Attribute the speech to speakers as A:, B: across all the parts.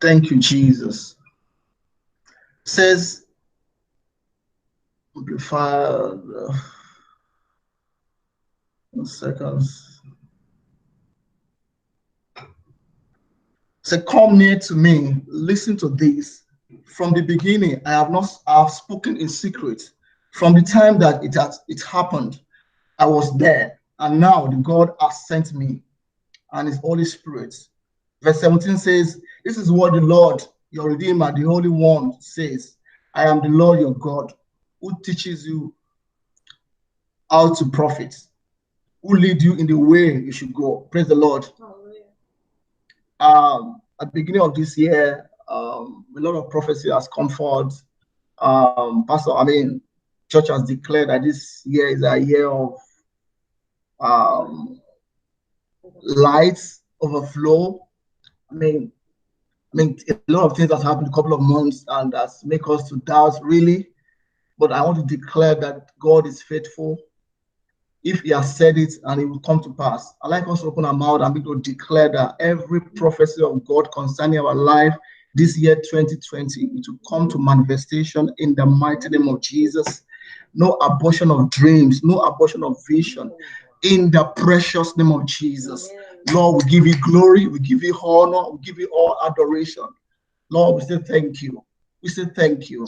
A: Thank you, Jesus. Says, amplified, 1 second. Say, come near to me, listen to this. From the beginning, I have spoken in secret. From the time that it happened, I was there. And now the God has sent me and his Holy Spirit. Verse 17 says, this is what the Lord, your Redeemer, the Holy One, says. I am the Lord your God, who teaches you how to profit, who lead you in the way you should go. Praise the Lord. At the beginning of this year, a lot of prophecy has come forth. Church has declared that this year is a year of um, light overflow. A lot of things that happened a couple of months and that's make us to doubt really. But I want to declare that God is faithful. If he has said it and it will come to pass. I like us to open our mouth and begin to declare that every prophecy of God concerning our life this year 2020, it will come to manifestation in the mighty name of Jesus. No abortion of dreams, no abortion of vision, in the precious name of Jesus. Lord, we give you glory, we give you honor, we give you all adoration. Lord, we say thank you. We say thank you.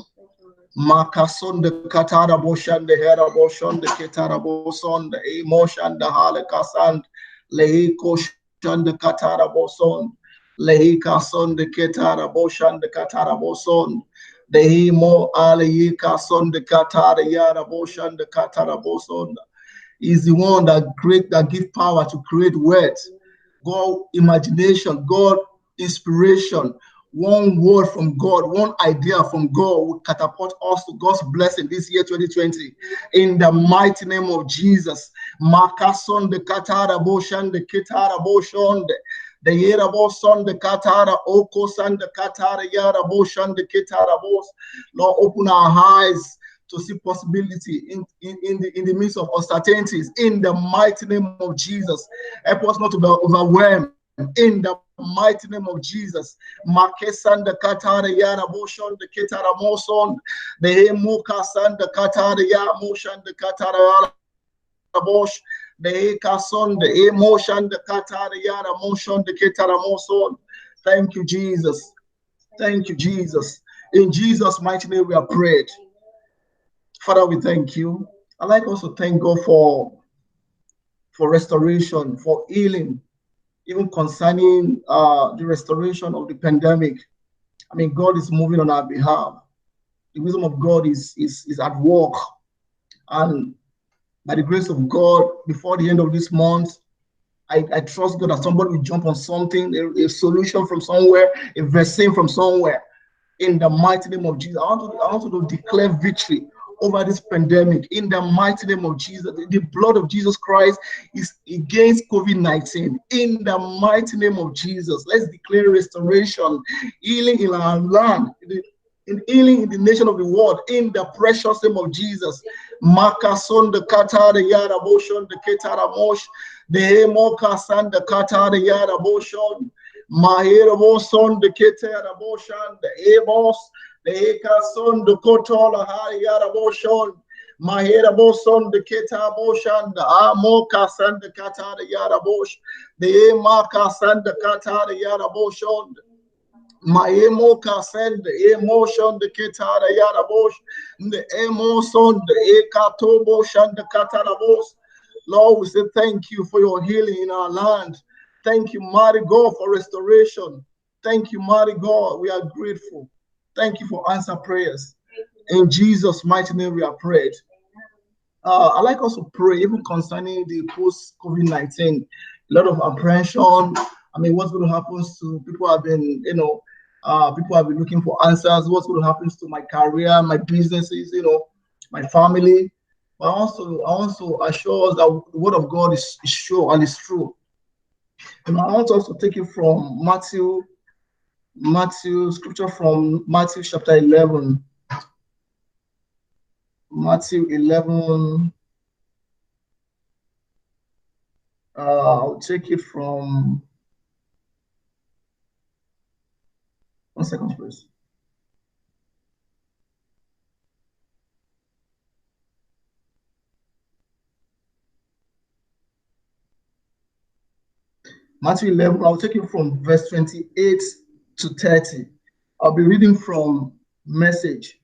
A: Makason the Katara Boshan, the Hera Boshan, the Ketara Boson, the Emotion, the Halakasand, Leiko Shan, the Katara Boson, Leika Son, the Ketara Boshan, the Katara Boson, the Emo Aleka Son, the Katara Yara Boshan, the Katara Boson is the one that give power to create words. God imagination, God inspiration, one word from God, one idea from God will catapult us to God's blessing this year 2020. In the mighty name of Jesus. Makason the Katara Boshan, the Kitara Boshon, the Yerabo son, the Katara Okosan, the Katara Yara Boshan, the Kitara Bos. Lord, open our eyes to see possibility in the midst of uncertainties. In the mighty name of Jesus, help us not to be overwhelmed. In the mighty name of Jesus, Makesan the Katara Yara Motion, the Ketara Moson, the Emukasan the Katara Ya Motion, the Katara Bosh, the Ekason, the Emotion, the Katara Yara Motion, the Ketara Moson. Thank you, Jesus. Thank you, Jesus. In Jesus' mighty name, we are prayed. Father, we thank you. I'd like also to thank God for restoration, for healing, even concerning the restoration of the pandemic. God is moving on our behalf. The wisdom of God is at work. And by the grace of God, before the end of this month, I trust God that somebody will jump on something, a solution from somewhere, a vaccine from somewhere. In the mighty name of Jesus, I want to declare victory over this pandemic. In the mighty name of Jesus, the blood of Jesus Christ is against COVID-19. In the mighty name of Jesus, let's declare restoration, healing in our land, in healing in the nation of the world. In the precious name of Jesus. Makason the Qatar, the Yara Boshon, the Ketara Mosh, the Emokasan, the Qatar, the Yara Boshon. Mahira Boson, the Ketara Boshan, the Amos, the Ekason, the Kotola Hayara Boshon, Mahira Boson, the Keta Boshan, the Amokasan, the Qatar, the Yara Bosh, the Emakasan, the Qatar, the Yara Boshon. My emotion, the emotion, the Ketara Yarabosh, the emotion, the Ekatobosh, and the Katarabos. Lord, we say thank you for your healing in our land. Thank you, mighty God, for restoration. Thank you, mighty God. We are grateful. Thank you for answer prayers. In Jesus' mighty name, we are prayed. I like us to pray, even concerning the post-COVID-19. A lot of apprehension. What's going to happen to people have been, people have been looking for answers. What's going to happen to my career, my businesses, my family. But I also assure us that the word of God is sure and is true. And I want us to take it from Matthew, scripture from Matthew chapter 11. Matthew 11. I'll take it from 1 second, please. Matthew 11, I'll take you from verse 28 to 30. I'll be reading from Message.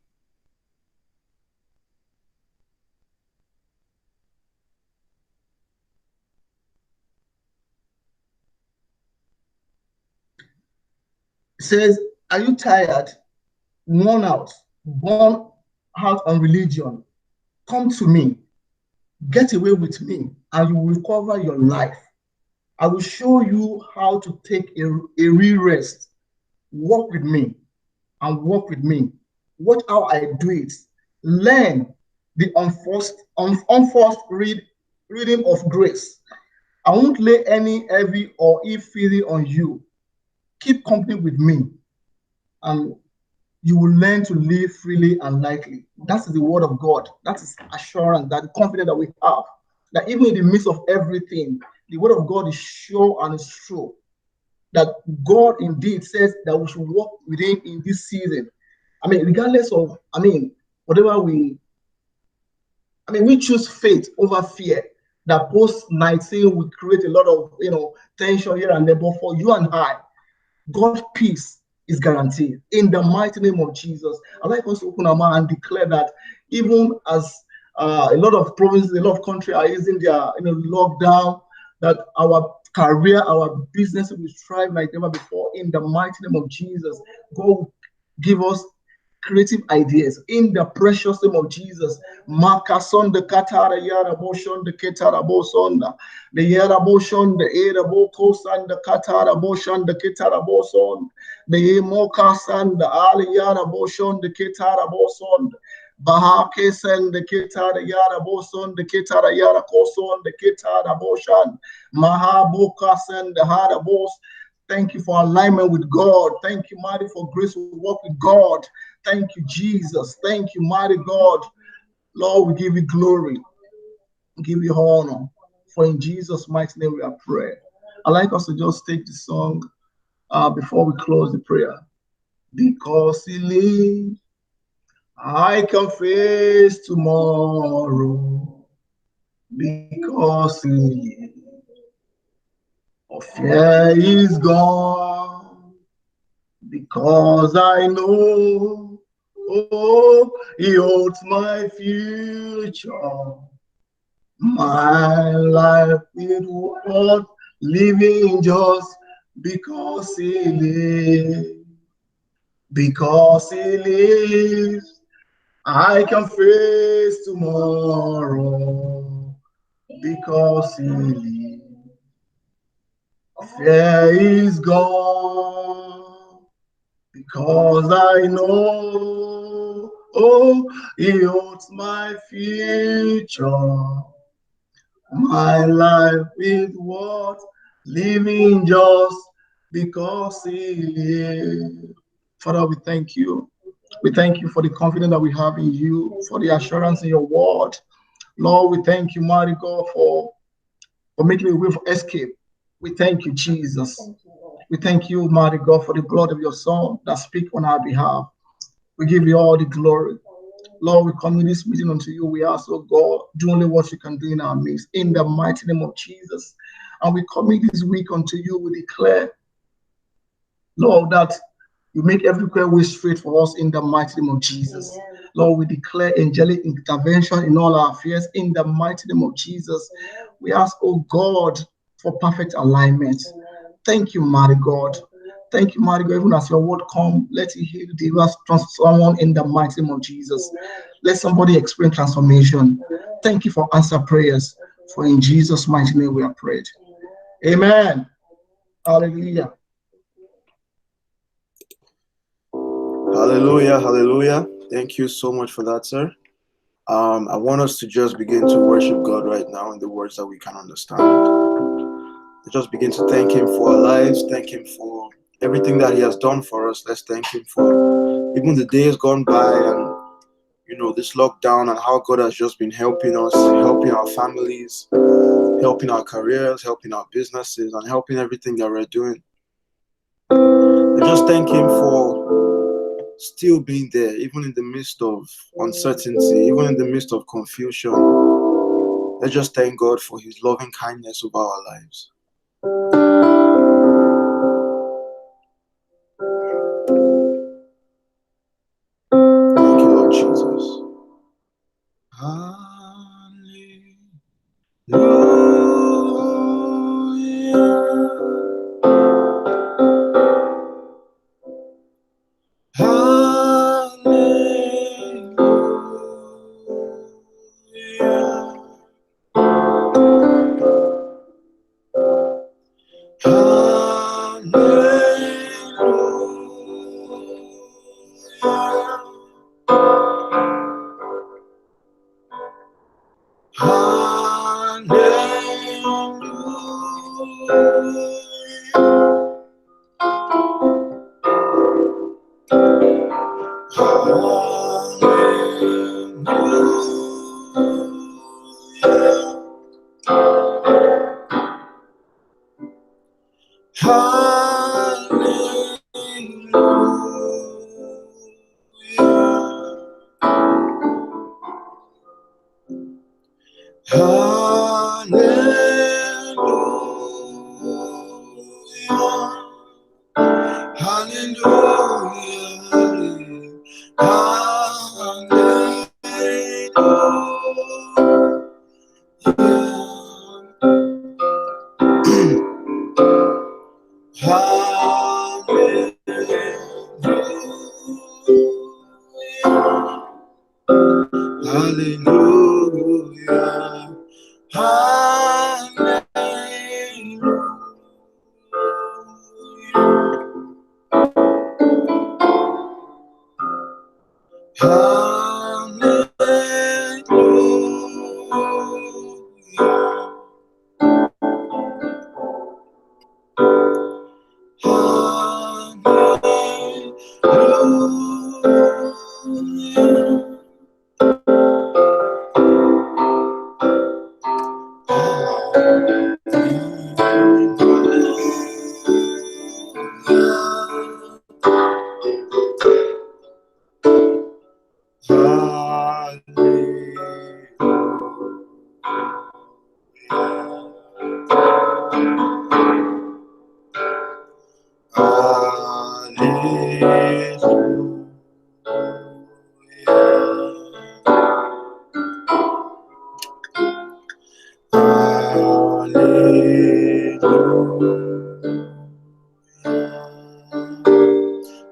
A: It says, are you tired, worn out, born out on religion? Come to me, get away with me, and you will recover your life. I will show you how to take a real rest. Walk with me and walk with me. Watch how I do it. Learn the unforced reading of grace. I won't lay any heavy or ill feeling on you. Keep company with me, and you will learn to live freely and lightly. That is the word of God. That is assurance, that the confidence that we have, that even in the midst of everything, the word of God is sure and is true. That God indeed says that we should walk with him in this season. I mean, regardless of, whatever we choose faith over fear. That post-19 will create a lot of, tension here and there. But for you and I, God's peace is guaranteed in the mighty name of Jesus. I'd like us to open our mouth and declare that even as a lot of provinces, a lot of countries are using their lockdown, that our career, our business will thrive like never before in the mighty name of Jesus. God will give us creative ideas in the precious name of Jesus. Makason the Katara Yara Boshon the Ketara Bosonda, the Yara Boshon, the Era Bokosan, the Katara Boshon, the Ketara Boson, the Mokasan, the Ali Yara Boshon, the Ketara Boson, Baha Kesen, the Ketara Yara Boson, the Ketara Yara Koson, the Ketara Boshan, Maha Bokasan, the Hara Bos. Thank you for alignment with God. Thank you, mighty, for grace to walk with God. Thank you, Jesus. Thank you, mighty God. Lord, we give you glory. We give you honor. For in Jesus' mighty name we are praying. I'd like us to just take the song before we close the prayer. Because he lives, I can face tomorrow. Because he lives, all fear is gone. Because I know, he holds my future. My life is worth living just because he lives. Because he lives, I can face tomorrow. Because he lives, fear is gone. Because I know, he holds my future. My life is worth living just because he lives. Father, we thank you. We thank you for the confidence that we have in you, for the assurance in your word. Lord, we thank you, mighty God, for making a way for escape. We thank you, Jesus. We thank you, mighty God, for the blood of your Son that speaks on our behalf. We give you all the glory. Lord, we commit this meeting unto you. We ask, oh God, do only what you can do in our midst, in the mighty name of Jesus. And we commit this week unto you. We declare, Lord, that you make every prayer way straight for us in the mighty name of Jesus. Amen. Lord, we declare angelic intervention in all our affairs in the mighty name of Jesus. Amen. We ask, oh God, for perfect alignment. Amen. Thank you, mighty God. Thank you, mighty God. Even as your word come, let it heal, deliver someone in the mighty name of Jesus. Amen. Let somebody experience transformation. Amen. Thank you for answer prayers. For in Jesus' mighty name we are prayed. Amen. Hallelujah.
B: Hallelujah, hallelujah. Thank you so much for that, sir. I want us to just begin to worship God right now in the words that we can understand. Just begin to thank him for our lives, thank him for everything that he has done for us. Let's thank him for even the days gone by and, this lockdown and how God has just been helping us, helping our families, helping our careers, helping our businesses, and helping everything that we're doing. I just thank Him for still being there, even in the midst of uncertainty, even in the midst of confusion. Let's just thank God for His loving kindness over our lives. Thank you, Lord Jesus.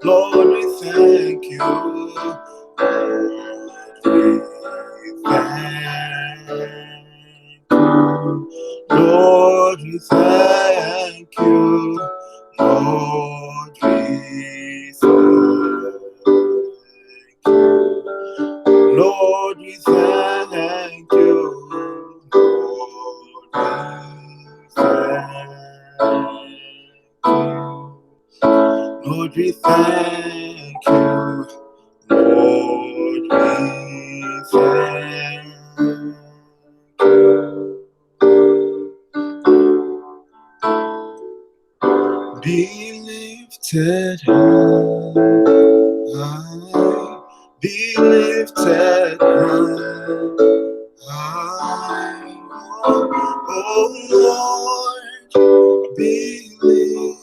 B: Lord, we thank you. Lord, we thank you. Lord, we thank you. Lord, we thank you. Lord, we thank you. Lord, we thank you. Be lifted high, be lifted high, oh Lord, be lifted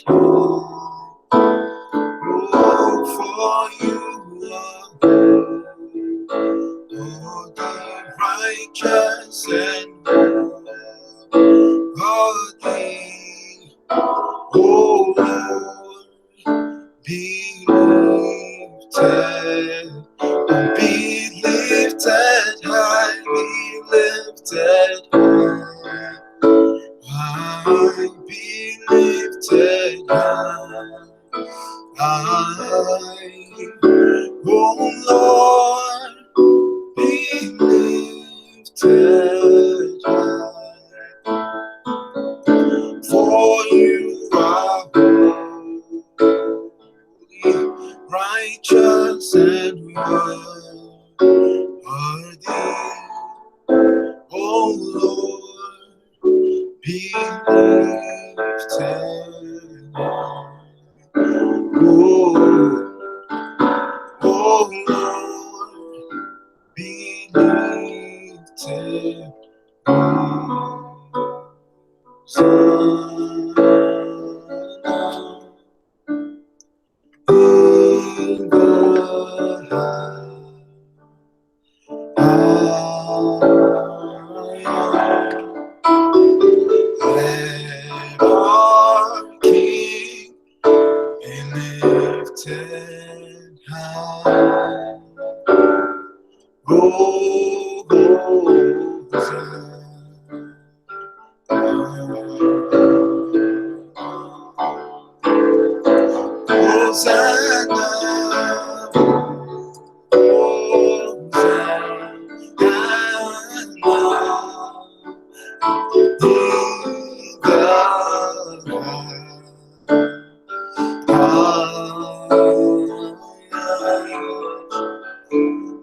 B: high. Oh, for you are holy, righteous and worthy. Oh Lord, be lifted high, be lifted high, be lifted high. Oh Lord, be lifted high, for you are holy, righteous and worthy. Oh Lord, be lifted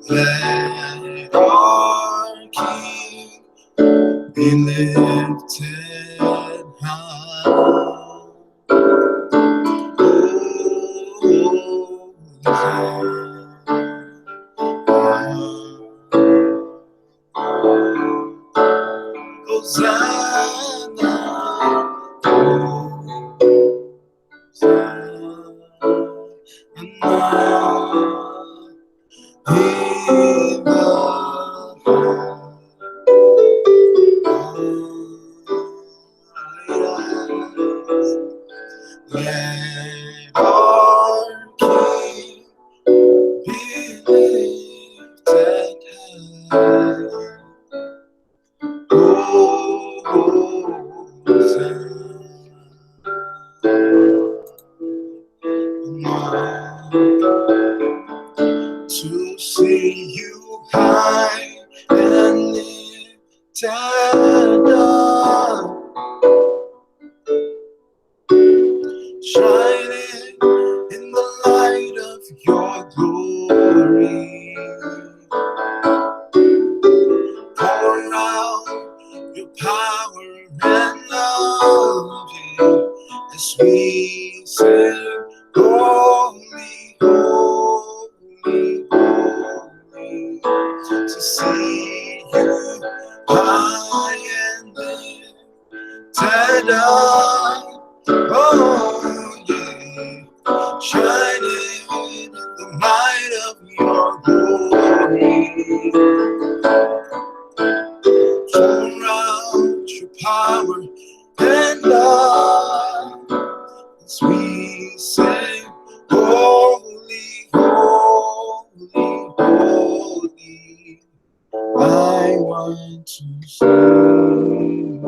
B: Let our King be lifted high. Hosanna, let our King be lifted high. To see you high and lifted up, shining in the light of your glory. Pour out your power and love as we sing, holy, holy, holy. To see you high and lifted up, oh yeah, shining in the light of your glory. Pour out your power and love as we sing, holy, holy, holy. I want to sing.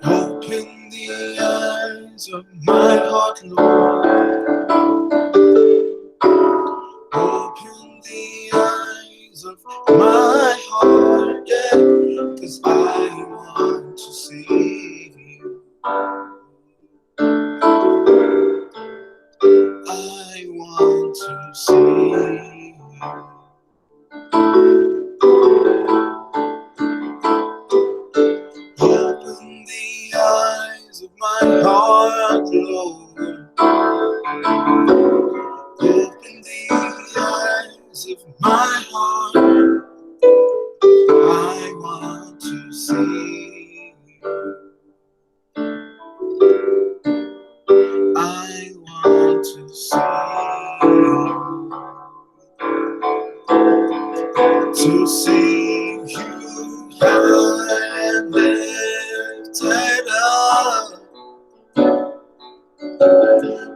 B: Open the eyes of my heart, Lord. Open the eyes of my heart, yeah, 'cause I want to see you. I want to see you. Open the eyes of my heart, Lord. Open the eyes of my heart. I want to see you. I want to see you. To see you high and lifted up,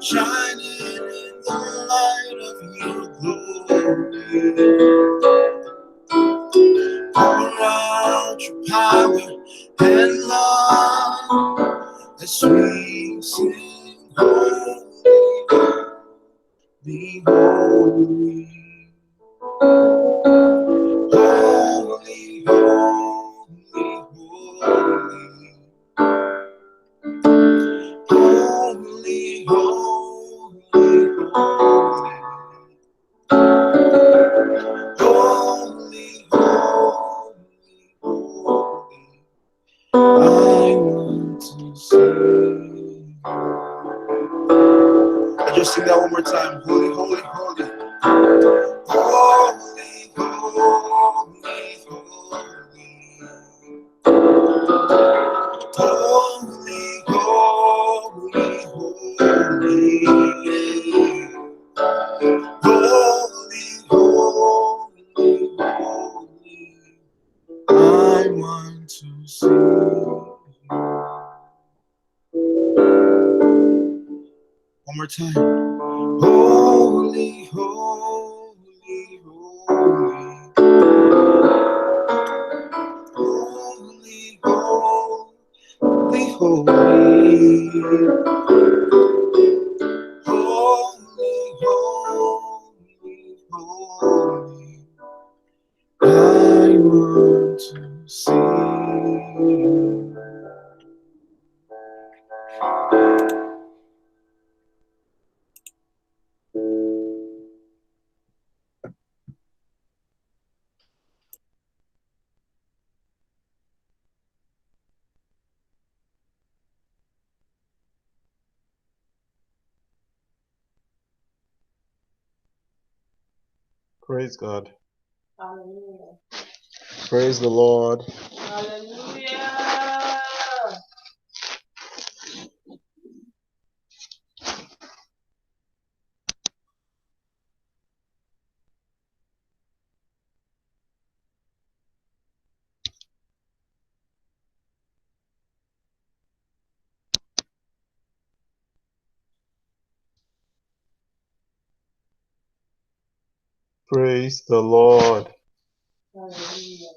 B: shining in the light of your glory. Pour out your power and love as we sing, holy, holy, holy, holy, holy, holy, holy, holy, holy. I want to sing. I just sing that one more time. Holy, holy, holy. Holy, holy, holy. want to see you. One more time. Holy, holy, holy. Holy, holy, holy. Holy, holy, holy. I want to see you. Praise God.
C: Hallelujah.
B: Praise the Lord.
C: Hallelujah.
B: Praise the Lord.
C: Hallelujah.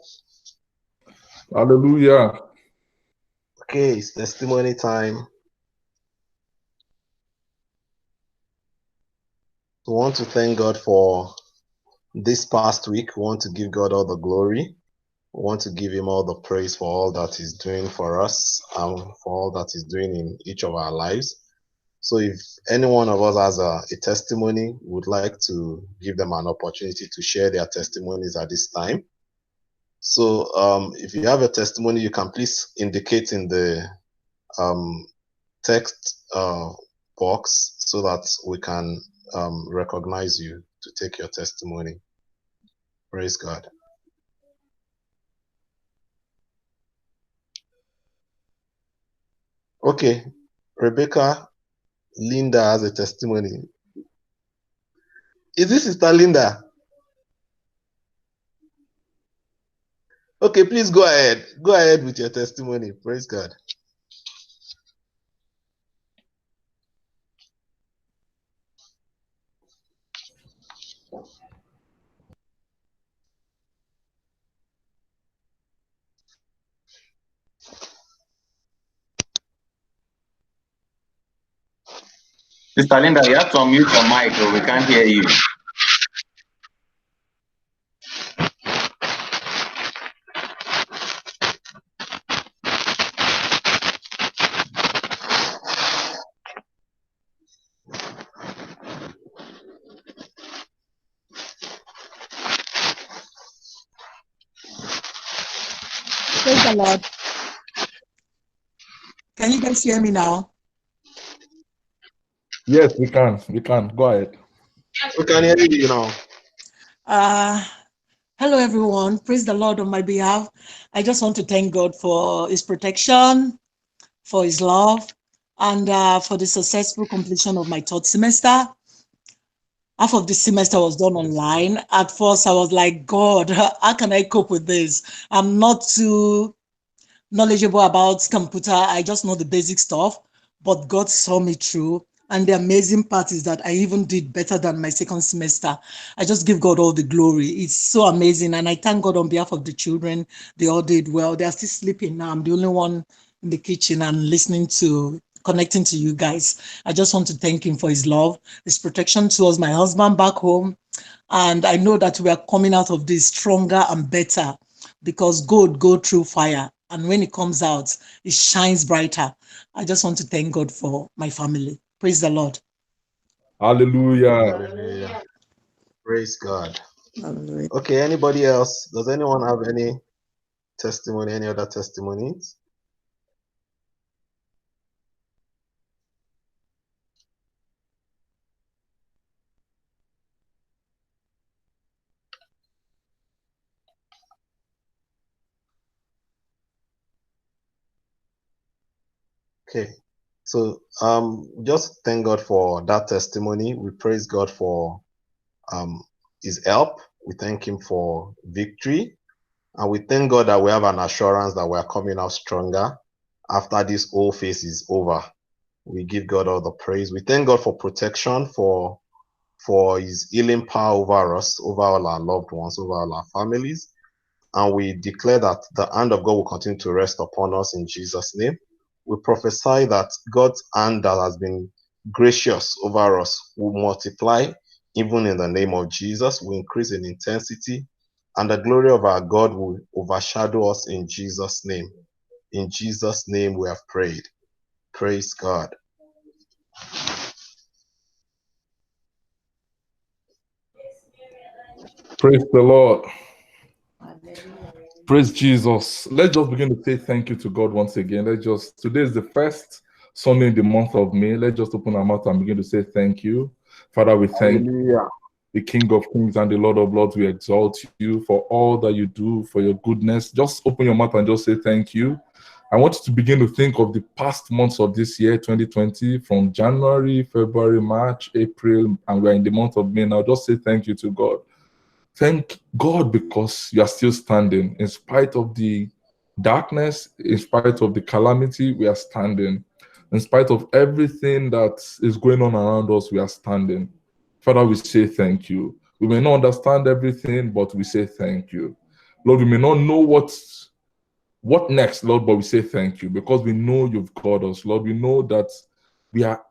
D: Hallelujah.
B: Okay, it's testimony time. We want to thank God for this past week. We want to give God all the glory. We want to give Him all the praise for all that He's doing for us and for all that He's doing in each of our lives. So if any one of us has a testimony, would like to give them an opportunity to share their testimonies at this time. So if you have a testimony, you can please indicate in the text box so that we can recognize you to take your testimony. Praise God. Okay, Rebecca Linda has a testimony. Is this Sister Linda? Okay, please go ahead. Go ahead with your testimony. Praise God.
E: Sister Linda, you have to unmute your mic or we can't hear you.
F: Praise the Lord. Can you guys hear me now?
D: Yes, we can. We can. Go ahead.
B: We can hear you now.
F: Hello, everyone. Praise the Lord on my behalf. I just want to thank God for His protection, for His love, and for the successful completion of my third semester. Half of the semester was done online. At first, I was like, God, how can I cope with this? I'm not too knowledgeable about computer. I just know the basic stuff, but God saw me through. And the amazing part is that I even did better than my second semester. I just give God all the glory. It's so amazing. And I thank God on behalf of the children. They all did well. They are still sleeping now. I'm the only one in the kitchen and connecting to you guys. I just want to thank Him for His love, His protection towards my husband back home. And I know that we are coming out of this stronger and better because gold go through fire. And when it comes out, it shines brighter. I just want to thank God for my family. Praise the Lord.
D: Hallelujah.
B: Hallelujah. Praise God.
F: Hallelujah.
B: Okay, anybody else? Does anyone have any testimony, any other testimonies? Okay, so just thank God for that testimony. We praise God for His help. We thank Him for victory.
G: And we thank God that we have an assurance that we are coming out stronger after this whole phase is over. We give God all the praise. We thank God for protection, for his healing power over us, over all our loved ones, over all our families. And we declare that the hand of God will continue to rest upon us in Jesus' name. We prophesy that God's hand that has been gracious over us will multiply even in the name of Jesus, will increase in intensity, and the glory of our God will overshadow us in Jesus' name. In Jesus' name we have prayed. Praise God.
D: Praise the Lord. Praise Jesus. Let's just begin to say thank you to God once again. Today is the first Sunday in the month of May. Let's just open our mouth and begin to say thank you. Father, we thank you, the King of Kings and the Lord of Lords. We exalt you for all that you do, for your goodness. Just open your mouth and just say thank you. I want you to begin to think of the past months of this year, 2020, from January, February, March, April, and we're in the month of May now. Just say thank you to God. Thank God because you are still standing. In spite of the darkness, in spite of the calamity, we are standing. In spite of everything that is going on around us, we are standing. Father, we say thank you. We may not understand everything, but we say thank you. Lord, we may not know what next, Lord, but we say thank you because we know you've got us. Lord, we know that we are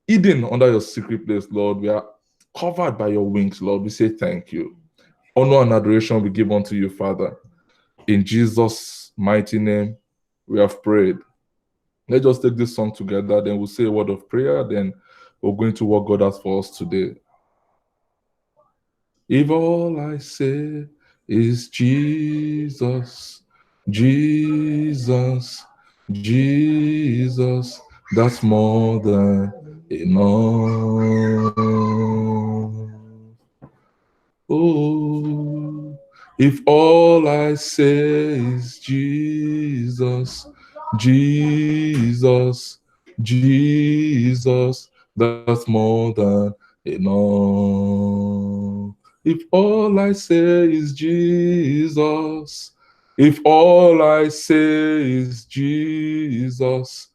D: hidden under your secret place, Lord. We are covered by your wings, Lord. We say thank you. Honor and adoration we give unto you, Father. In Jesus' mighty name, we have prayed. Let's just take this song together, then we'll say a word of prayer, then we'll go into what God has for us today. If all I say is Jesus, Jesus, Jesus, that's more than enough. Oh, if all I say is Jesus, Jesus, Jesus, that's more than enough. If all I say is Jesus, if all I say is Jesus,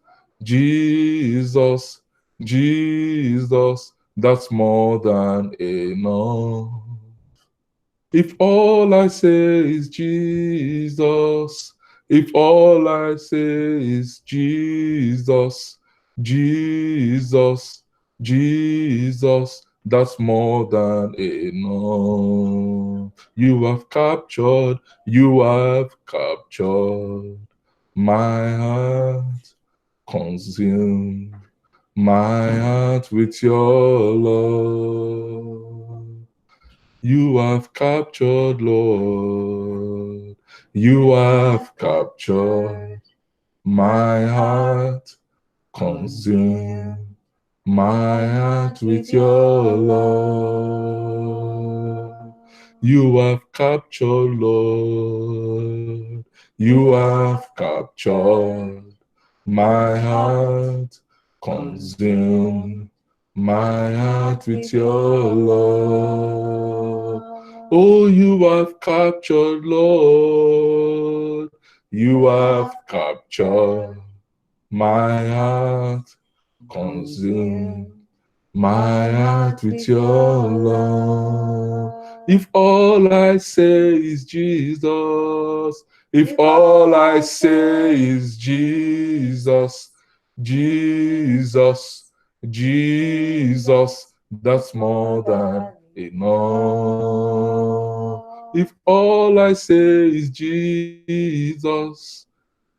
D: Jesus, Jesus, that's more than enough. If all I say is Jesus, if all I say is Jesus, Jesus, Jesus, that's more than enough. You have captured my heart, consumed my heart with your love. You have captured, Lord. You have captured my heart, consumed my heart with your love. You have captured, Lord. You have captured my heart, consumed my heart with your love. Oh, you have captured, Lord. You have captured my heart, consumed my heart with your love. If all I say is Jesus, if all I say is Jesus, Jesus, Jesus, that's more than enough. If all I say is Jesus,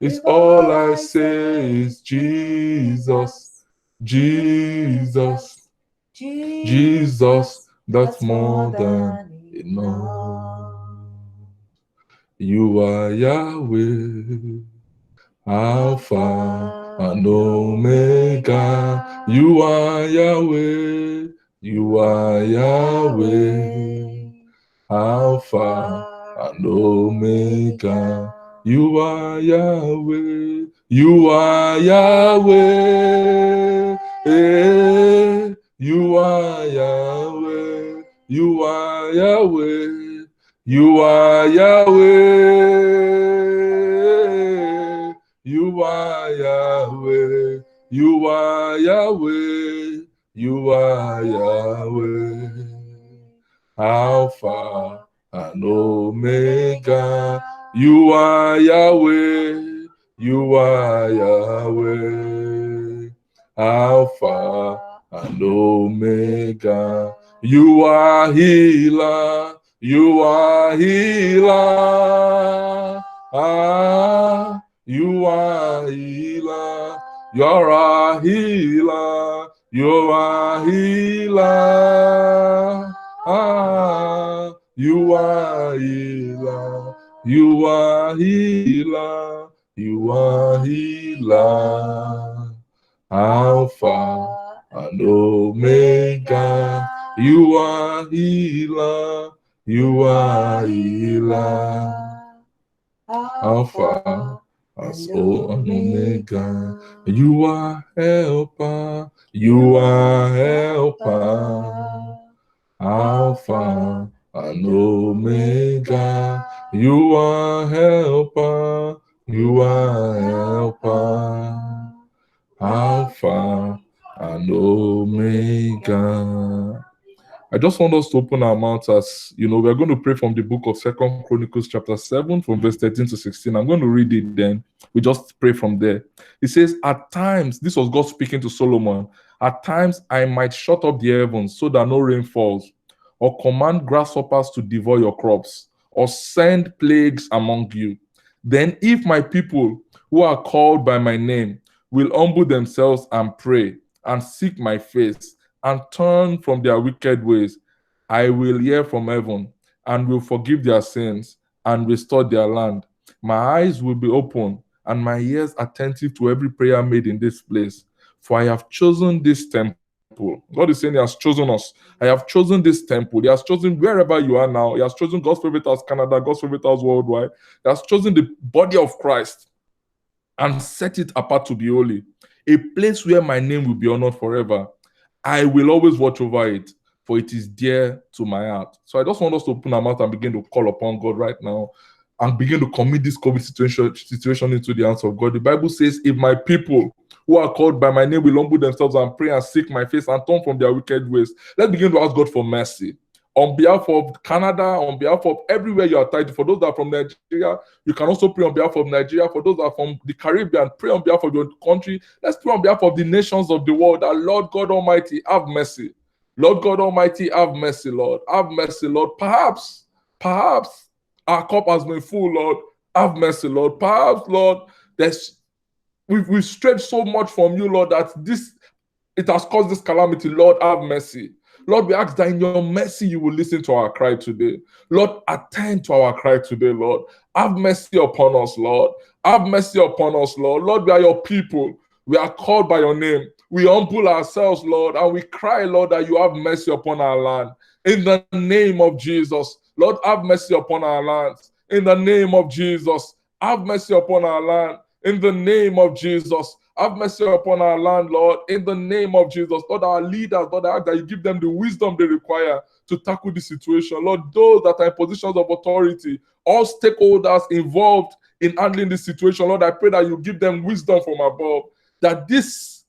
D: if all I say is Jesus, Jesus, Jesus, that's more than enough. You are Yahweh, Alpha and Omega. You are Yahweh, you are Yahweh, Alpha and Omega. You are Yahweh, you are Yahweh, you are Yahweh, you are Yahweh, You are Yahweh. You are Yahweh. You are Yahweh. You are Yahweh. Alpha and Omega. You are Yahweh. You are Yahweh. Alpha and Omega. You are healer. You are healer. Ah, you are healer. You're a healer. You are healer. Ah, you are healer. You are healer. You are healer. Alpha and Omega. You are healer. You are healer. Alpha as Omega. You are helper. You are helper. Alpha and Omega. You are helper. You are helper. Alpha and Omega. I just want us to open our mouths as, we're going to pray from the book of 2 Chronicles chapter 7 from verse 13 to 16. I'm going to read it then. We just pray from there. It says, at times, this was God speaking to Solomon, at times I might shut up the heavens so that no rain falls, or command grasshoppers to devour your crops, or send plagues among you. Then if my people who are called by my name will humble themselves and pray and seek my face and turn from their wicked ways, I will hear from heaven and will forgive their sins and restore their land. My eyes will be open and my ears attentive to every prayer made in this place. For I have chosen this temple. God is saying He has chosen us. I have chosen this temple. He has chosen wherever you are now. He has chosen God's Favorite House Canada, God's Favorite House Worldwide. He has chosen the body of Christ and set it apart to be holy, a place where my name will be honored forever. I will always watch over it, for it is dear to my heart. So I just want us to open our mouth and begin to call upon God right now and begin to commit this COVID situation into the hands of God. The Bible says, if my people who are called by my name will humble themselves and pray and seek my face and turn from their wicked ways, let's begin to ask God for mercy. On behalf of Canada, on behalf of everywhere you are tied, for those that are from Nigeria, you can also pray on behalf of Nigeria. For those that are from the Caribbean, pray on behalf of your country. Let's pray on behalf of the nations of the world. That Lord God Almighty, have mercy. Lord God Almighty, have mercy, Lord. Have mercy, Lord. Perhaps our cup has been full, Lord. Have mercy, Lord. Perhaps, Lord, we've strayed so much from you, Lord, that it has caused this calamity. Lord, have mercy. Lord, we ask that in your mercy you will listen to our cry today. Lord, attend to our cry today, Lord. Have mercy upon us, Lord. Have mercy upon us, Lord. Lord, we are your people. We are called by your name. We humble ourselves, Lord, and we cry, Lord, that you have mercy upon our land. In the name of Jesus, Lord, have mercy upon our lands. In the name of Jesus, have mercy upon our land. In the name of Jesus, have mercy upon our land, Lord. In the name of Jesus, Lord, our leaders, Lord, I ask that you give them the wisdom they require to tackle this situation. Lord, those that are in positions of authority, all stakeholders involved in handling this situation, Lord, I pray that you give them wisdom from above, that this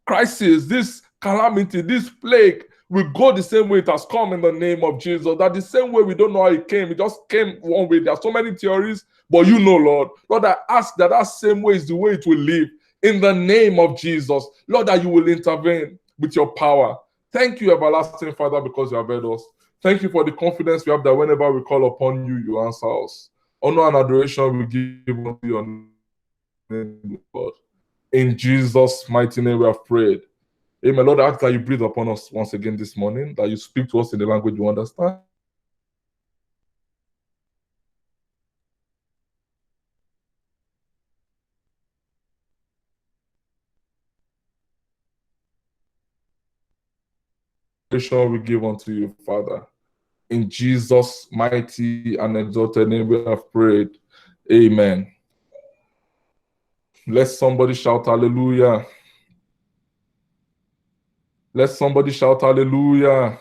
D: crisis, this calamity, this plague will go the same way it has come in the name of Jesus. That the same way we don't know how it came, it just came one way. There are so many theories, but you know, Lord. Lord, I ask that same way is the way it will live. In the name of Jesus, Lord, that you will intervene with your power. Thank you, everlasting Father, because you have heard us. Thank you for the confidence we have that whenever we call upon you, you answer us. Honor and adoration we give unto your name, Lord. In Jesus' mighty name we have prayed. Amen. Lord, I ask that you breathe upon us once again this morning, that you speak to us in the language you understand. We give unto you, Father. In Jesus' mighty and exalted name we have prayed. Amen. Let somebody shout hallelujah. Let somebody shout hallelujah.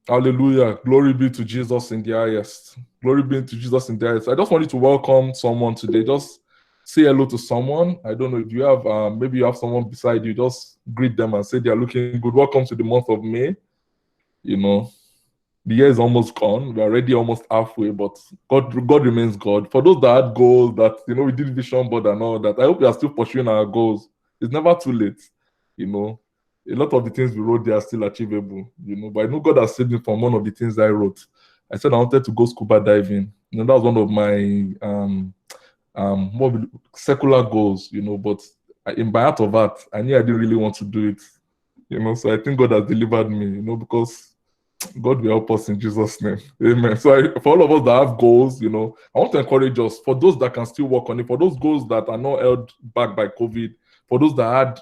D: Hallelujah. Glory be to Jesus in the highest. Glory be to Jesus in the highest. I just wanted to welcome someone today. Just say hello to someone. I don't know if you have, maybe you have someone beside you. Just greet them and say they are looking good. Welcome to the month of May. You know, the year is almost gone. We're already almost halfway, but God remains God. For those that had goals that, we did vision board and all that, I hope you are still pursuing our goals. It's never too late, A lot of the things we wrote there are still achievable, But I know God has saved me from one of the things I wrote. I said I wanted to go scuba diving. That was one of my secular goals, But in my heart of heart, I knew I didn't really want to do it, So I think God has delivered me, because God will help us in Jesus' name. Amen. So for all of us that have goals, I want to encourage us, for those that can still work on it, for those goals that are not held back by COVID, for those that are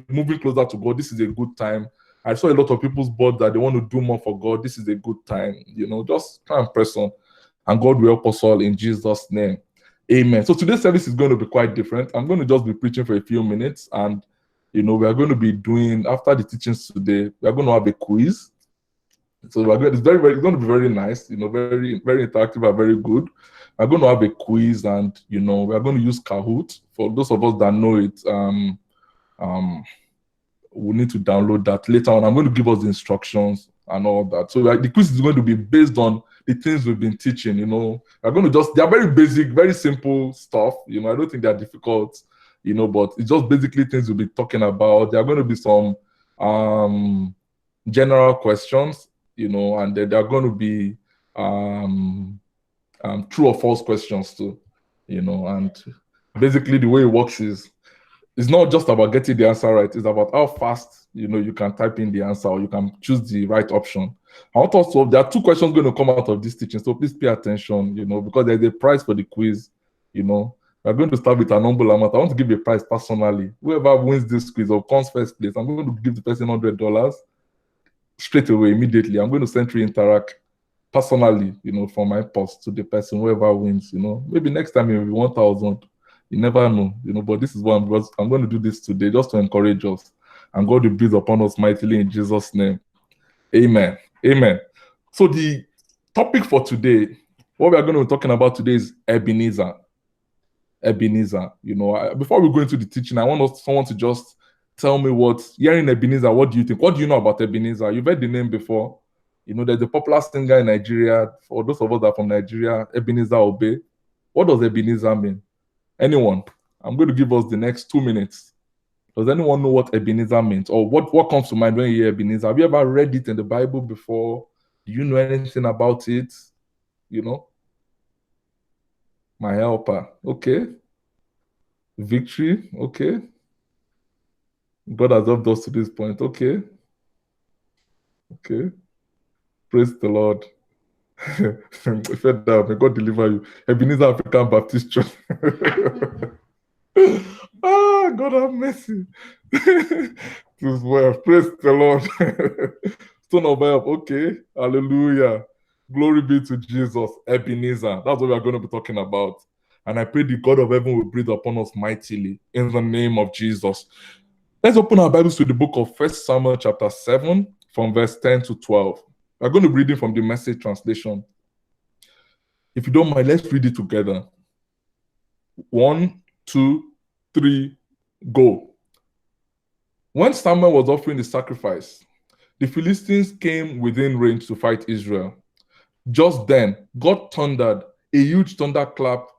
D: moving closer to God, this is a good time. I saw a lot of people's board that they want to do more for God. This is a good time. Just try and press on. And God will help us all in Jesus' name. Amen. So today's service is going to be quite different. I'm going to just be preaching for a few minutes. And, we are going to be doing, after the teachings today, we are going to have a quiz. So it's it's going to be very nice, very, very interactive and very good. We're going to have a quiz, and we're going to use Kahoot. For those of us that know it, we need to download that later on. I'm going to give us the instructions and all that. So the quiz is going to be based on the things we've been teaching. We're going to they're very basic, very simple stuff. I don't think they're difficult, but it's just basically things we'll be talking about. There are going to be some general questions. And there are going to be true or false questions too, and basically the way it works is, it's not just about getting the answer right, it's about how fast, you can type in the answer, or you can choose the right option. I want also, there are two questions going to come out of this teaching, so please pay attention, because there's a prize for the quiz, we're going to start with an humble amount. I want to give a prize personally. Whoever wins this quiz or comes first place, I'm going to give the person $100. Straight away, immediately. I'm going to send through Interact personally, from my post to the person, whoever wins, Maybe next time it will be 1,000. You never know, but this is what I'm going to do this today, just to encourage us. And God will breathe upon us mightily in Jesus' name. Amen. Amen. So the topic for today, what we are going to be talking about today is Ebenezer. Ebenezer. Before we go into the teaching, I want someone to just tell me hearing Ebenezer, what do you think? What do you know about Ebenezer? You've heard the name before. There's a popular singer in Nigeria. For those of us that are from Nigeria, Ebenezer Obey. What does Ebenezer mean? Anyone? I'm going to give us the next 2 minutes. Does anyone know what Ebenezer means? Or what comes to mind when you hear Ebenezer? Have you ever read it in the Bible before? Do you know anything about it? My helper. Okay. Victory. Okay. God has helped us to this point. Okay. Okay. Praise the Lord. May God deliver you. Ebenezer African Baptist Church. God have mercy. This well. Praise the Lord. Stone of help. Okay. Hallelujah. Glory be to Jesus. Ebenezer. That's what we are going to be talking about. And I pray the God of heaven will breathe upon us mightily in the name of Jesus. Let's open our Bibles to the book of 1 Samuel chapter 7 from verse 10 to 12. We're going to be reading from the Message translation. If you don't mind, let's read it together. 1, 2, 3, go. When Samuel was offering the sacrifice, the Philistines came within range to fight Israel. Just then, God thundered, a huge thunderclap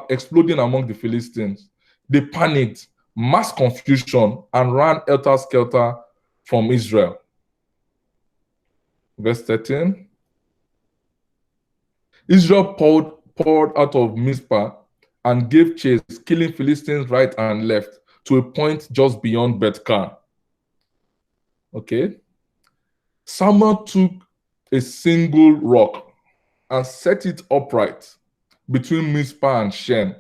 D: exploding among the Philistines. They panicked, mass confusion, and ran helter-skelter from Israel. Verse 13. Israel poured out of Mizpah and gave chase, killing Philistines right and left to a point just beyond Beth-Kar. Okay. Samuel took a single rock and set it upright between Mizpah and Shen.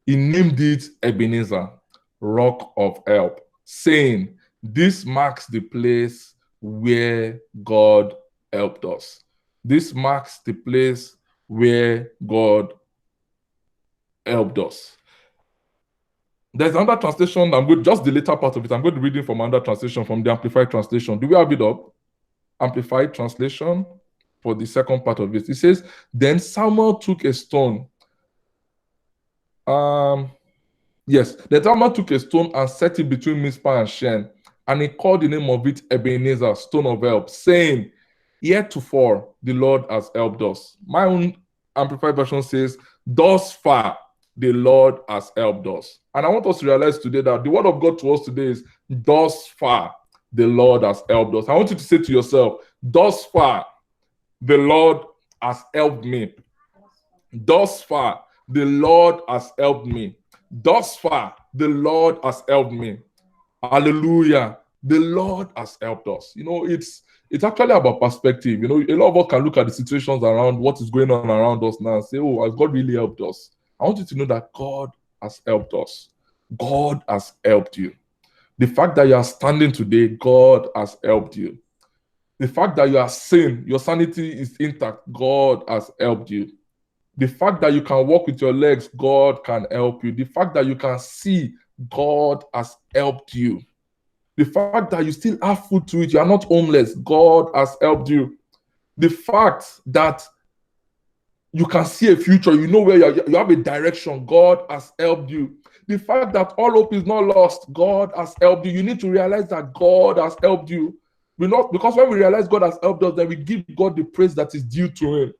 D: He named it Ebenezer, Rock of Help, saying, "This marks the place where God helped us." This marks the place where God helped us. There's another translation. Just the later part of it. I'm going to read it from another translation, from the Amplified translation. Do we have it up? Amplified translation. for the second part of it. It says, then Samuel took a stone. Yes, the Samuel took a stone and set it between Mizpah and Shen, and he called the name of it Ebenezer, stone of help, saying, heretofore the Lord has helped us. My own Amplified version says, thus far the Lord has helped us. And I want us to realize today that the word of God to us today is, thus far the Lord has helped us. I want you to say to yourself, thus far the Lord has helped me. Thus far the Lord has helped me. Thus far the Lord has helped me. Hallelujah. The Lord has helped us. You know, it's actually about perspective. You know, a lot of us can look at the situations around what is going on around us now and say, oh, has God really helped us? I want you to know that God has helped us. God has helped you. The fact that you are standing today, God has helped you. The fact that you are sane, your sanity is intact, God has helped you. The fact that you can walk with your legs, God can help you. The fact that you can see, God has helped you. The fact that you still have food to eat, you are not homeless, God has helped you. The fact that you can see a future, you know where you have a direction, God has helped you. The fact that all hope is not lost, God has helped you. You need to realize that God has helped you. Because when we realize God has helped us, then we give God the praise that is due to him.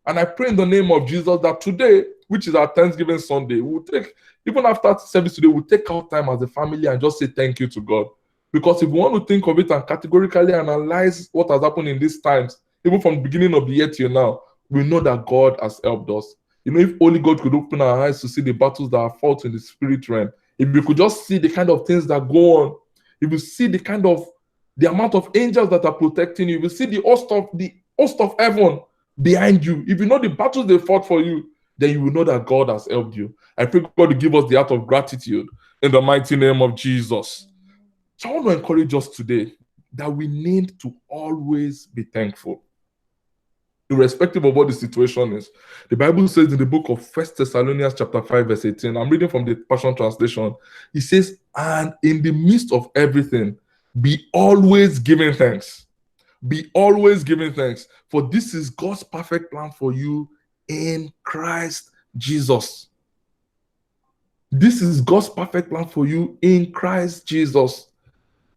D: And I pray in the name of Jesus that today, which is our Thanksgiving Sunday, we'll take, even after service today, we'll take our time as a family and just say thank you to God. Because if we want to think of it and categorically analyze what has happened in these times, even from the beginning of the year till now, we know that God has helped us. You know, if only God could open our eyes to see the battles that are fought in the spirit realm, if we could just see the kind of things that go on, if you see the amount of angels that are protecting you, if you see the host of heaven behind you, if you know the battles they fought for you, then you will know that God has helped you. I pray God to give us the heart of gratitude in the mighty name of Jesus. So I want to encourage us today that we need to always be thankful, irrespective of what the situation is. The Bible says in the book of 1 Thessalonians chapter 5 verse 18, I'm reading from the Passion Translation, it says, and in the midst of everything, be always giving thanks. Be always giving thanks, for this is God's perfect plan for you in Christ Jesus. This is God's perfect plan for you in Christ Jesus.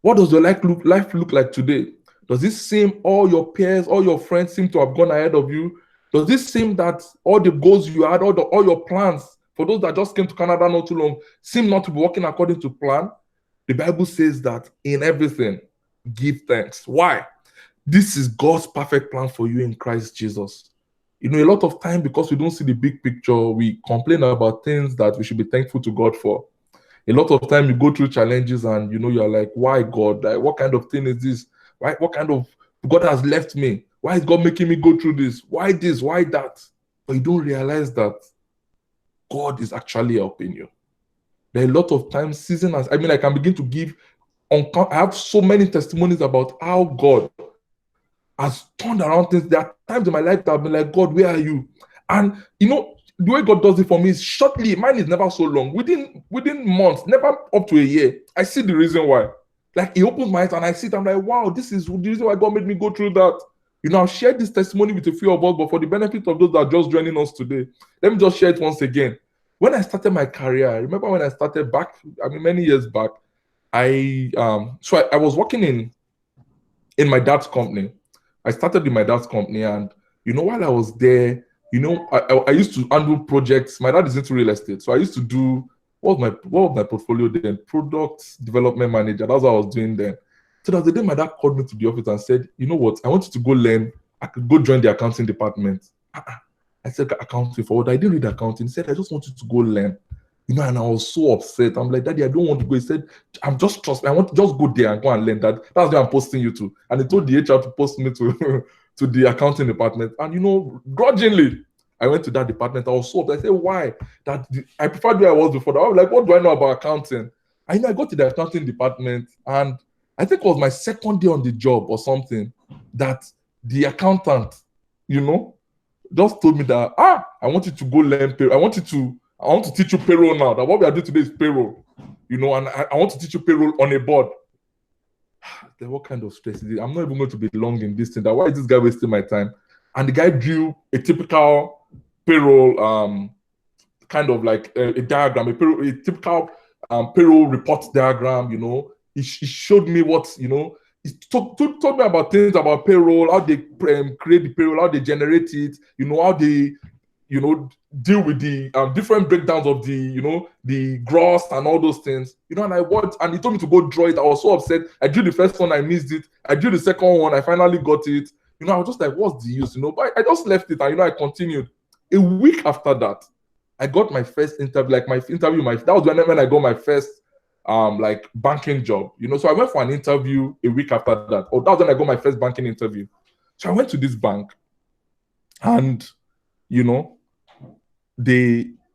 D: What does your life look like today? Does it seem all your peers, all your friends seem to have gone ahead of you? Does it seem that all the goals you had, all your plans, for those that just came to Canada not too long, seem not to be working according to plan? The Bible says that in everything, give thanks. Why? This is God's perfect plan for you in Christ Jesus. You know, a lot of time, because we don't see the big picture, we complain about things that we should be thankful to God for. A lot of time you go through challenges and you know, you're like, why God? Like, what kind of thing is this? Why? What kind of God has left me? Why is God making me go through this? Why this? Why that? But you don't realize that God is actually helping you. There are a lot of times, I can begin to give, I have so many testimonies about how God has turned around things. There are times in my life that I've been like, God, where are you? And you know, the way God does it for me is shortly. Mine is never so long. Within months, never up to a year. I see the reason why. Like, he opens my eyes and I see it. I'm like, wow, this is the reason why God made me go through that. You know, I've shared this testimony with a few of us, but for the benefit of those that are just joining us today, let me just share it once again. When I started my career, I remember when I started back, many years back, I was working in my dad's company. I started in my dad's company, and you know, while I was there, you know, I used to handle projects. My dad is into real estate, so I used to do what was my portfolio then? Product development manager. That's what I was doing then. So there was the day my dad called me to the office and said, you know what, I want you to go learn. I could go join the accounting department. I said, accounting for what? I didn't read accounting. He said, I just want you to go learn. You know, and I was so upset. I'm like, Daddy, I don't want to go. He said, I want to just go there and go and learn that. That's where I'm posting you to. And he told the HR to post me to the accounting department. And you know, grudgingly, I went to that department. I was so upset. I said, why? I preferred where I was before. I was like, what do I know about accounting? I know I got to the accounting department, and I think it was my second day on the job or something, that the accountant, you know, just told me that, I want you to go learn payroll. I want to teach you payroll now. That what we are doing today is payroll, you know, and I want to teach you payroll on a board. Then what kind of stress is it? I'm not even going to be long in this thing. That why is this guy wasting my time? and the guy drew a typical payroll kind of like a diagram, a typical payroll report diagram. He showed me what, he told me about things about payroll, how they create the payroll, how they generate it, how they deal with the different breakdowns of the gross and all those things, and I watched, and he told me to go draw it. I was so upset. I drew the first one, I missed it. I drew the second one, I finally got it. I was just like, what's the use, but I just left it, and I continued. A week after that, I got my first interview, that was when I got my first like banking job, so I went for an interview a week after that. That was when I got my first banking interview. So I went to this bank, and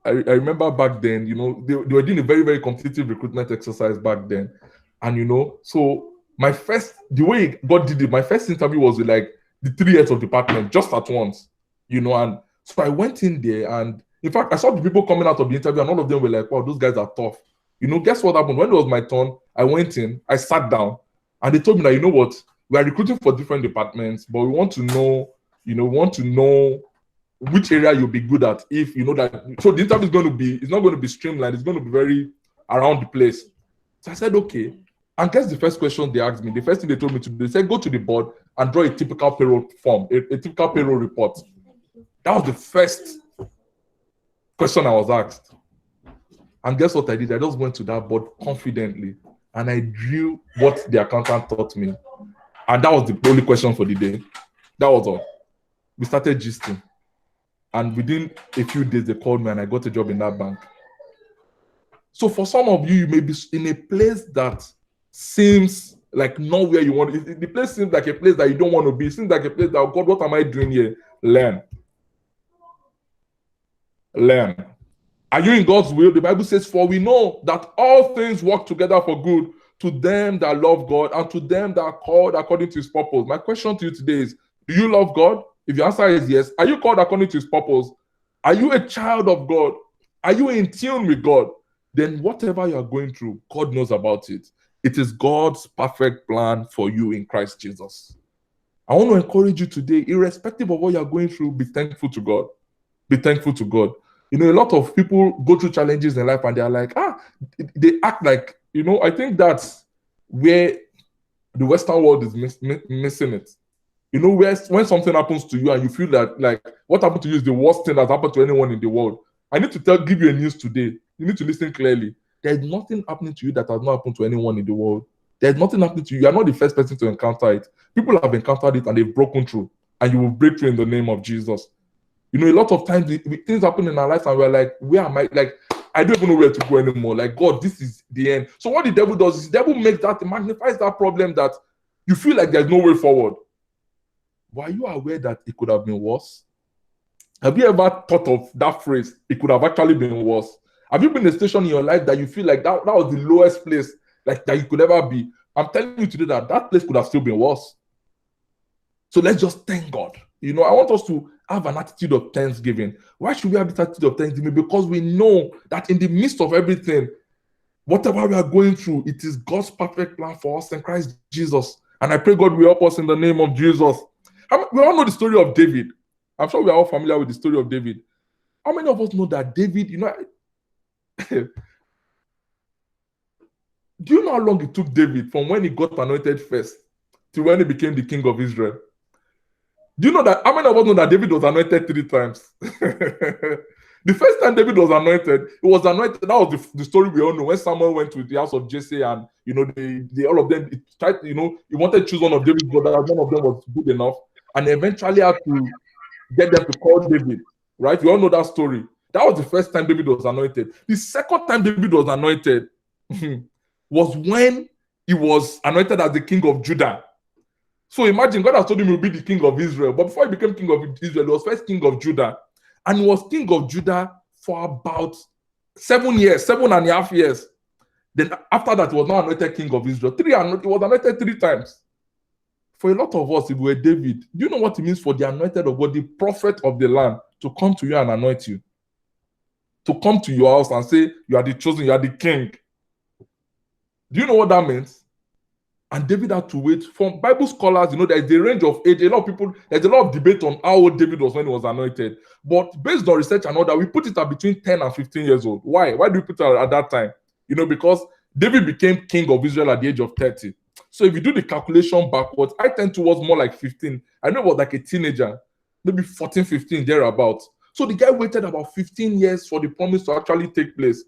D: I remember back then, they were doing a very, very competitive recruitment exercise back then. And, so my first interview was with like the 3 heads of department just at once, and so I went in there, and in fact, I saw the people coming out of the interview, and all of them were like, wow, those guys are tough. Guess what happened? When it was my turn, I went in, I sat down, and they told me that, what, we are recruiting for different departments, but we want to know, which area you'll be good at, if you know that. So the interview it's not going to be streamlined, it's going to be very around the place. So I said, okay. And guess the first question they asked me, the first thing they told me to do, they said, go to the board and draw a typical payroll form, a typical payroll report. That was the first question I was asked. And guess what I did? I just went to that board confidently, and I drew what the accountant taught me. And that was the only question for the day. That was all. We started gisting. And within a few days, they called me, and I got a job in that bank. So for some of you, you may be in a place that seems like not where you want. The place seems like a place that you don't want to be. It seems like a place that, oh God, what am I doing here? Learn. Are you in God's will? The Bible says, for we know that all things work together for good to them that love God and to them that are called according to his purpose. My question to you today is, do you love God? If your answer is yes, are you called according to his purpose? Are you a child of God? Are you in tune with God? Then whatever you are going through, God knows about it. It is God's perfect plan for you in Christ Jesus. I want to encourage you today, irrespective of what you are going through, be thankful to God. Be thankful to God. A lot of people go through challenges in life, and they are like, they act like, I think that's where the Western world is missing it. When something happens to you and you feel that, like, what happened to you is the worst thing that's happened to anyone in the world. I need to give you a news today. You need to listen clearly. There is nothing happening to you that has not happened to anyone in the world. There is nothing happening to you. You are not the first person to encounter it. People have encountered it and they've broken through, and you will break through in the name of Jesus. A lot of times things happen in our lives and we're like, where am I? Like, I don't even know where to go anymore. Like, God, this is the end. So what the devil does is the devil magnifies that problem that you feel like there's no way forward. But are you aware that it could have been worse? Have you ever thought of that phrase? It could have actually been worse. Have you been in a station in your life that you feel like that was the lowest place like that you could ever be? I'm telling you today that place could have still been worse. So let's just thank God. I want us to have an attitude of thanksgiving. Why should we have this attitude of thanksgiving? Because we know that in the midst of everything, whatever we are going through, it is God's perfect plan for us in Christ Jesus. And I pray God will help us in the name of Jesus. We all know the story of David. I'm sure we are all familiar with the story of David. How many of us know that David, do you know how long it took David from when he got anointed first to when he became the king of Israel? Do you know that? How many of us know that David was anointed 3 times? The first time David was anointed, he was anointed. That was the story we all know. When Samuel went to the house of Jesse, and they all of them tried. He wanted to choose one of David's brothers. None of them was good enough, and eventually had to get them to call David. Right? We all know that story. That was the first time David was anointed. The second time David was anointed was when he was anointed as the king of Judah. So imagine, God has told him he will be the king of Israel. But before he became king of Israel, he was first king of Judah. And he was king of Judah for about 7.5 years. Then after that, he was now anointed king of Israel. He was anointed 3 times. For a lot of us, if we were David, do you know what it means for the anointed of God, the prophet of the land, to come to you and anoint you? To come to your house and say, you are the chosen, you are the king. Do you know what that means? And David had to wait. From Bible scholars, there's a range of age. A lot of people, there's a lot of debate on how old David was when he was anointed. But based on research and all that, we put it at between 10 and 15 years old. Why? Why do we put it at that time? Because David became king of Israel at the age of 30. So if you do the calculation backwards, I tend towards more like 15. I know about like a teenager, maybe 14, 15, thereabouts. So the guy waited about 15 years for the promise to actually take place.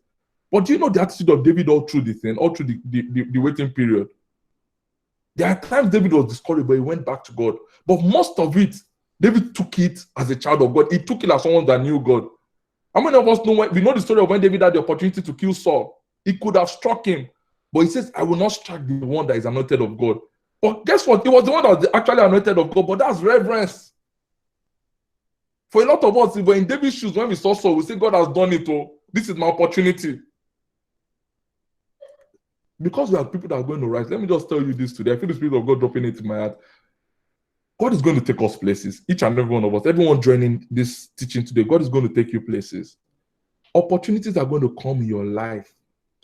D: But do you know the attitude of David all through the thing, all through the waiting period? There are times David was discouraged, but he went back to God. But most of it, David took it as a child of God. He took it as someone that knew God. How many of us know we know the story of when David had the opportunity to kill Saul? He could have struck him, but he says, I will not strike the one that is anointed of God. But guess what? It was the one that was actually anointed of God, but that's reverence. For a lot of us, if we're in David's shoes, when we saw Saul, we say, God has done it. Oh, this is my opportunity. Because we are people that are going to rise, let me just tell you this today. I feel the Spirit of God dropping it in my heart. God is going to take us places, each and every one of us. Everyone joining this teaching today, God is going to take you places. Opportunities are going to come in your life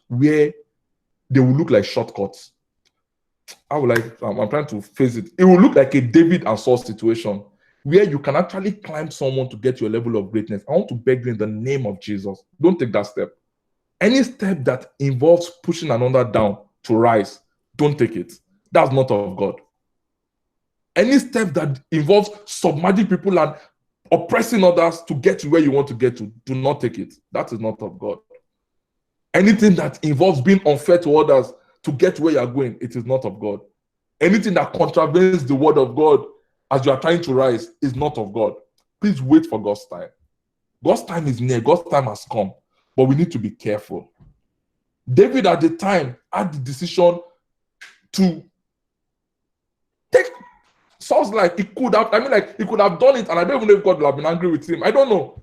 D: where they will look like shortcuts. I'm trying to face it. It will look like a David and Saul situation where you can actually climb someone to get your level of greatness. I want to beg you in the name of Jesus, don't take that step. Any step that involves pushing another down to rise, don't take it. That's not of God. Any step that involves submerging people and oppressing others to get to where you want to get to, do not take it. That is not of God. Anything that involves being unfair to others to get where you are going, it is not of God. Anything that contravenes the word of God as you are trying to rise is not of God. Please wait for God's time. God's time is near. God's time has come. But we need to be careful. David at the time had the decision to take Saul's life. He could have done it, and I don't even know if God would have been angry with him. I don't know.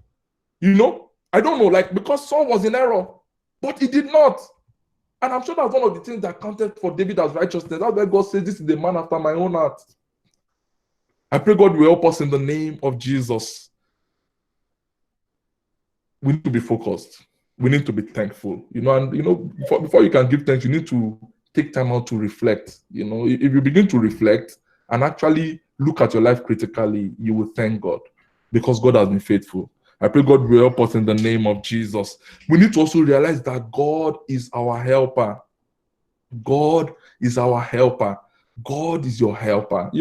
D: I don't know, because Saul was in error, but he did not. And I'm sure that's one of the things that counted for David as righteousness. That's why God says, this is the man after my own heart. I pray God will help us in the name of Jesus. We need to be focused. We need to be thankful, and before you can give thanks, you need to take time out to reflect. If you begin to reflect and actually look at your life critically, you will thank God because God has been faithful. I pray God will help us in the name of Jesus. We need to also realize that God is our helper. God is our helper. God is your helper.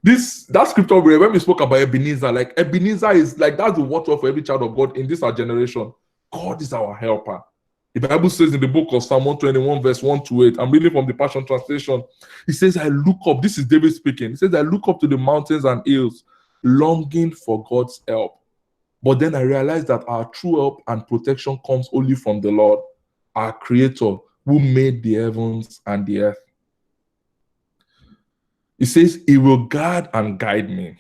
D: That scripture when we spoke about Ebenezer, Ebenezer is that's the watchword for every child of God in this our generation. God is our helper. The Bible says in the book of Psalm 121, verse 1-8, I'm reading from the Passion Translation. It says, I look up. This is David speaking. It says, I look up to the mountains and hills, longing for God's help. But then I realized that our true help and protection comes only from the Lord, our Creator, who made the heavens and the earth. It says, He will guard and guide me.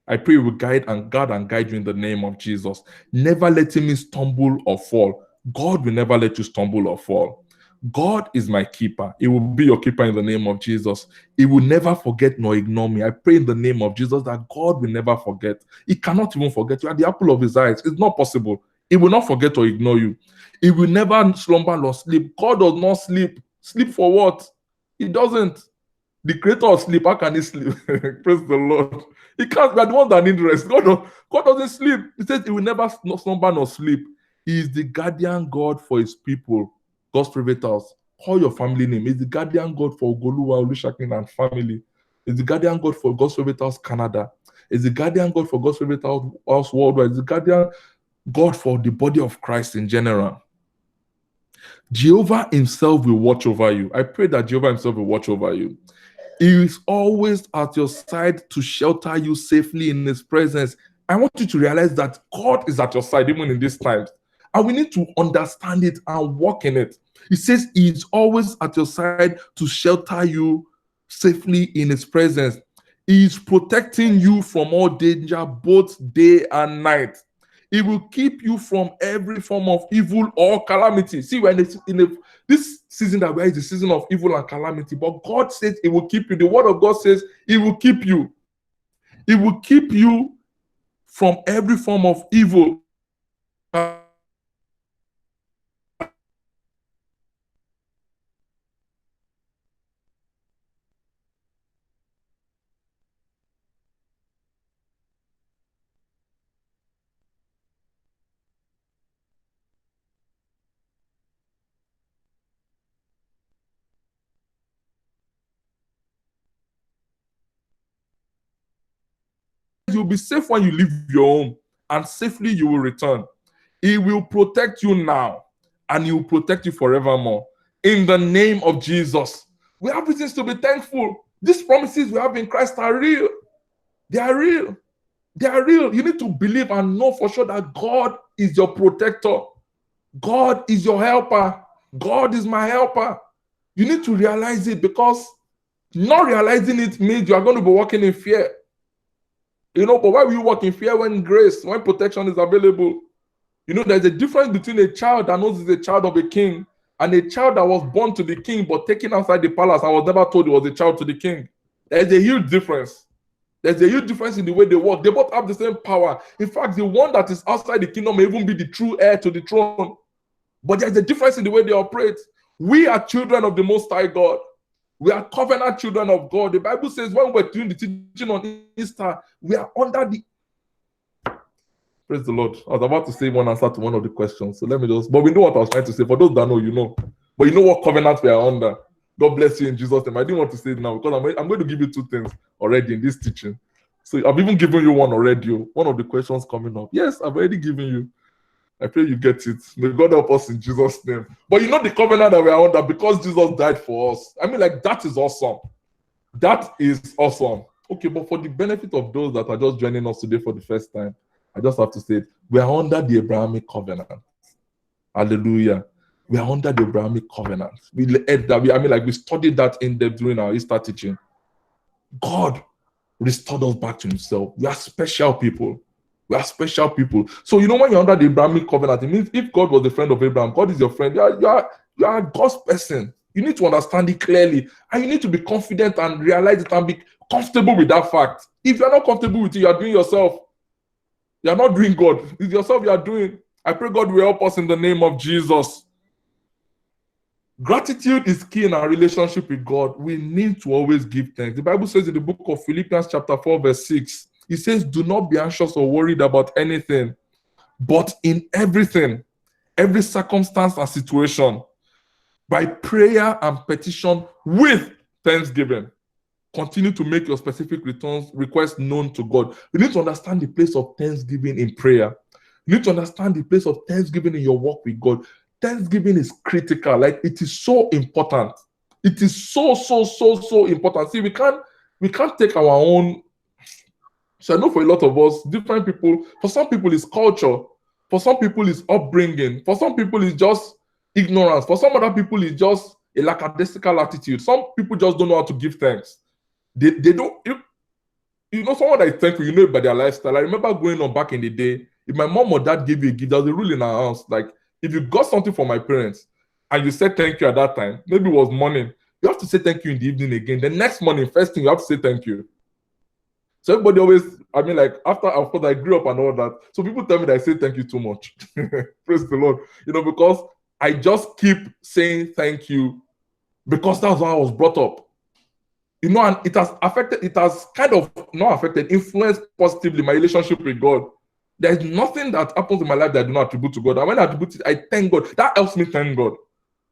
D: I pray He will guard and guide you in the name of Jesus. Never letting me stumble or fall. God will never let you stumble or fall. God is my keeper. He will be your keeper in the name of Jesus. He will never forget nor ignore me. I pray in the name of Jesus that God will never forget. He cannot even forget you. At the apple of His eyes, it's not possible. He will not forget or ignore you. He will never slumber nor sleep. God does not sleep. Sleep for what? He doesn't. The creator of sleep, how can He sleep? Praise the Lord. He can't. We are the ones that need rest. God doesn't sleep. He says He will never slumber nor sleep. He is the guardian God for His people. God's private house. Call your family name. He's the guardian God for Ogoluwa, Olushakin, and family. He's the guardian God for God's private house, Canada. He's the guardian God for God's private house worldwide. He's the guardian God for the body of Christ in general. Jehovah Himself will watch over you. I pray that Jehovah Himself will watch over you. He is always at your side to shelter you safely in His presence. I want you to realize that God is at your side even in these times. And we need to understand it and walk in it. He says He is always at your side to shelter you safely in His presence. He is protecting you from all danger, both day and night. He will keep you from every form of evil or calamity. See, we're this season that we're in the season of evil and calamity, but God says He will keep you. The word of God says He will keep you. He will keep you from every form of evil. you'll be safe when you leave your home, and safely you will return. He will protect you now, and he will protect you forevermore. In the name of Jesus, we have reasons to be thankful. These promises we have in Christ are real. They are real. They are real. You need to believe and know for sure that God is your protector. God is your helper. God is my helper. You need to realize it, because not realizing it means you are going to be walking in fear. But why will you walk in fear when protection is available? There's a difference between a child that knows he's a child of a king and a child that was born to the king but taken outside the palace and was never told he was a child to the king. There's a huge difference. There's a huge difference in the way they walk. They both have the same power. In fact, the one that is outside the kingdom may even be the true heir to the throne. But there's a difference in the way they operate. We are children of the Most High God. We are covenant children of God. The Bible says when we're doing the teaching on Easter, we are under the... Praise the Lord. I was about to say one answer to one of the questions. So let me just... But we know what I was trying to say. For those that know, you know. But you know what covenant we are under. God bless you in Jesus' name. I didn't want to say it now because I'm going to give you two things already in this teaching. So I've even given you one already. One of the questions coming up. Yes, I've already given you. I pray you get it. May God help us in Jesus' name. But you know the covenant that we are under because Jesus died for us. I mean, like, that is awesome. That is awesome. Okay, but for the benefit of those that are just joining us today for the first time, I just have to say it. We are under the Abrahamic covenant. Hallelujah. We are under the Abrahamic covenant. We studied that in depth during our Easter teaching. God restored us back to himself. We are special people. We are special people. So when you're under the Abrahamic covenant, it means if God was a friend of Abraham, God is your friend. You are God's person. You need to understand it clearly, and you need to be confident and realize it and be comfortable with that fact. If you're not comfortable with it, you are doing yourself. You are not doing God. It's yourself you are doing. I pray God will help us in the name of Jesus. Gratitude is key in our relationship with God. We need to always give thanks. The Bible says in the book of Philippians chapter 4 verse 6, it says, do not be anxious or worried about anything, but in everything, every circumstance and situation, by prayer and petition with thanksgiving, continue to make your specific requests known to God. You need to understand the place of thanksgiving in prayer. You need to understand the place of thanksgiving in your walk with God. Thanksgiving is critical. Like, it is so important. It is so important. See, we can't take our own. So I know for a lot of us, different people, for some people it's culture, for some people it's upbringing, for some people it's just ignorance, for some other people it's just a lackadaisical attitude. Some people just don't know how to give thanks. They don't, someone that is thankful, you know it by their lifestyle. I remember growing up back in the day, if my mom or dad gave you a gift, there was a rule in our house, like, if you got something from my parents and you said thank you at that time, maybe it was morning, you have to say thank you in the evening again. The next morning, first thing, you have to say thank you. So everybody always, after I grew up and all that, so people tell me that I say thank you too much. Praise the Lord. because I just keep saying thank you because that's how I was brought up. And it has kind of not affected, influenced positively my relationship with God. There's nothing that happens in my life that I do not attribute to God. And when I attribute it, I thank God. That helps me thank God.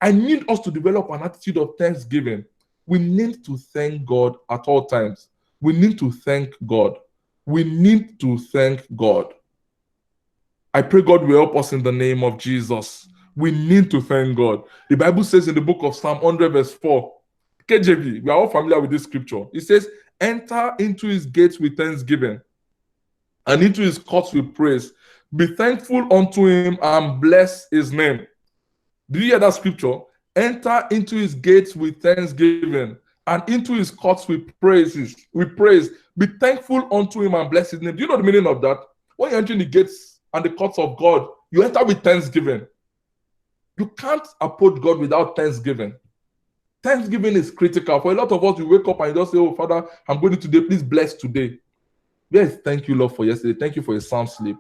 D: I need us to develop an attitude of thanksgiving. We need to thank God at all times. We need to thank God. We need to thank God. I pray God will help us in the name of Jesus. We need to thank God. The Bible says in the book of Psalm 100 verse 4, KJV, we are all familiar with this scripture. It says, enter into his gates with thanksgiving and into his courts with praise. Be thankful unto him and bless his name. Do you hear that scripture? Enter into his gates with thanksgiving and into his courts with praise. Be thankful unto him and bless his name. Do you know the meaning of that? When you enter the gates and the courts of God, you enter with thanksgiving. You can't approach God without thanksgiving. Thanksgiving is critical. For a lot of us, we wake up and you just say, oh, Father, I'm going to today. Please bless today. Yes, thank you, Lord, for yesterday. Thank you for a sound sleep.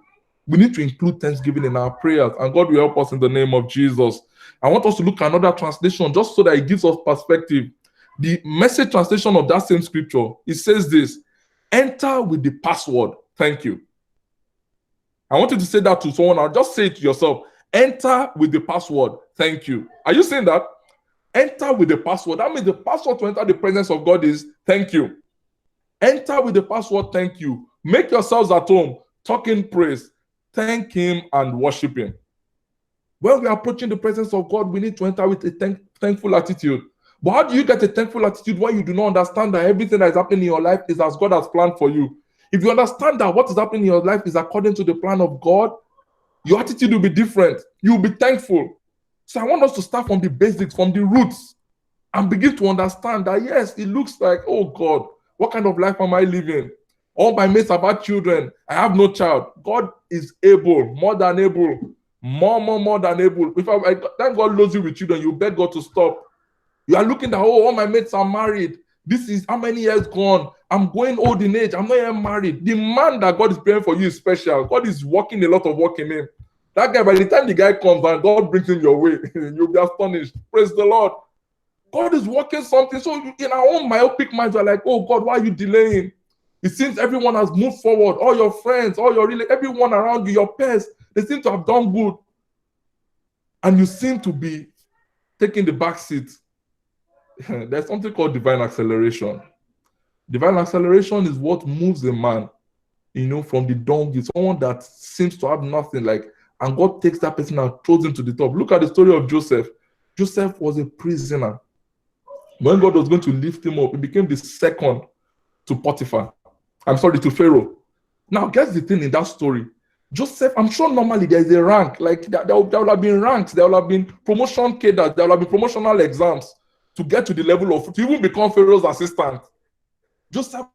D: We need to include thanksgiving in our prayers, and God will help us in the name of Jesus. I want us to look at another translation just so that it gives us perspective. The Message translation of that same scripture, it says this, enter with the password, thank you. I want you to say that to someone, or just say it to yourself, enter with the password, thank you. Are you saying that? Enter with the password. That means the password to enter the presence of God is thank you. Enter with the password, thank you. Make yourselves at home, talk in praise, thank him and worship him. When we are approaching the presence of God, we need to enter with a thankful attitude. But how do you get a thankful attitude when you do not understand that everything that is happening in your life is as God has planned for you? If you understand that what is happening in your life is according to the plan of God, your attitude will be different. You will be thankful. So I want us to start from the basics, from the roots, and begin to understand that, yes, it looks like, oh God, what kind of life am I living? All my mates have had children. I have no child. God is able, more than able, more than able. If thank God loves you with children, you beg God to stop. You are looking at, oh, all my mates are married. This is how many years gone. I'm going old in age. I'm not even married. The man that God is praying for you is special. God is working a lot of work in him. That guy, by the time the guy comes and God brings him your way, you'll be astonished. Praise the Lord. God is working something. So in our own myopic minds, we're like, oh God, why are you delaying? It seems everyone has moved forward. All your friends, everyone around you, your peers, they seem to have done good. And you seem to be taking the back seat. There's something called divine acceleration. Divine acceleration is what moves a man, from the donkey, someone that seems to have nothing, and God takes that person and throws him to the top. Look at the story of Joseph. Joseph was a prisoner. When God was going to lift him up, he became the second to to Pharaoh. Now, guess the thing in that story. Joseph, I'm sure normally there is a rank, there would have been ranks, there would have been promotion cadres, there would have been promotional exams to get to the level to even become Pharaoh's assistant. Joseph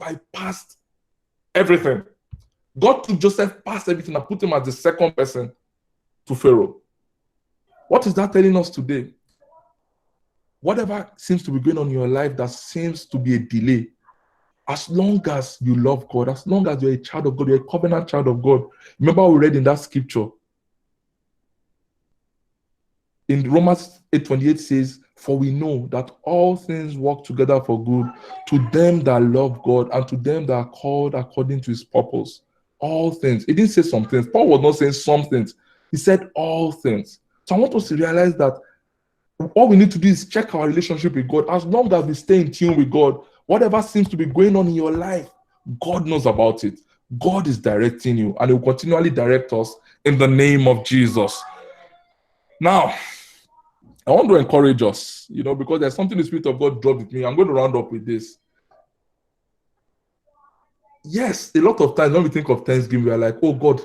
D: bypassed everything. God took Joseph past everything and put him as the second person to Pharaoh. What is that telling us today? Whatever seems to be going on in your life that seems to be a delay, as long as you love God, as long as you're a child of God, you're a covenant child of God. Remember we read in that scripture. In Romans 8:28 says, for we know that all things work together for good to them that love God and to them that are called according to his purpose. All things. He didn't say some things. Paul was not saying some things. He said all things. So I want us to realize that all we need to do is check our relationship with God. As long as we stay in tune with God, whatever seems to be going on in your life, God knows about it. God is directing you, and he will continually direct us in the name of Jesus. Now, I want to encourage us, because there's something the Spirit of God dropped with me. I'm going to round up with this. Yes, a lot of times when we think of Thanksgiving, we are like, oh God,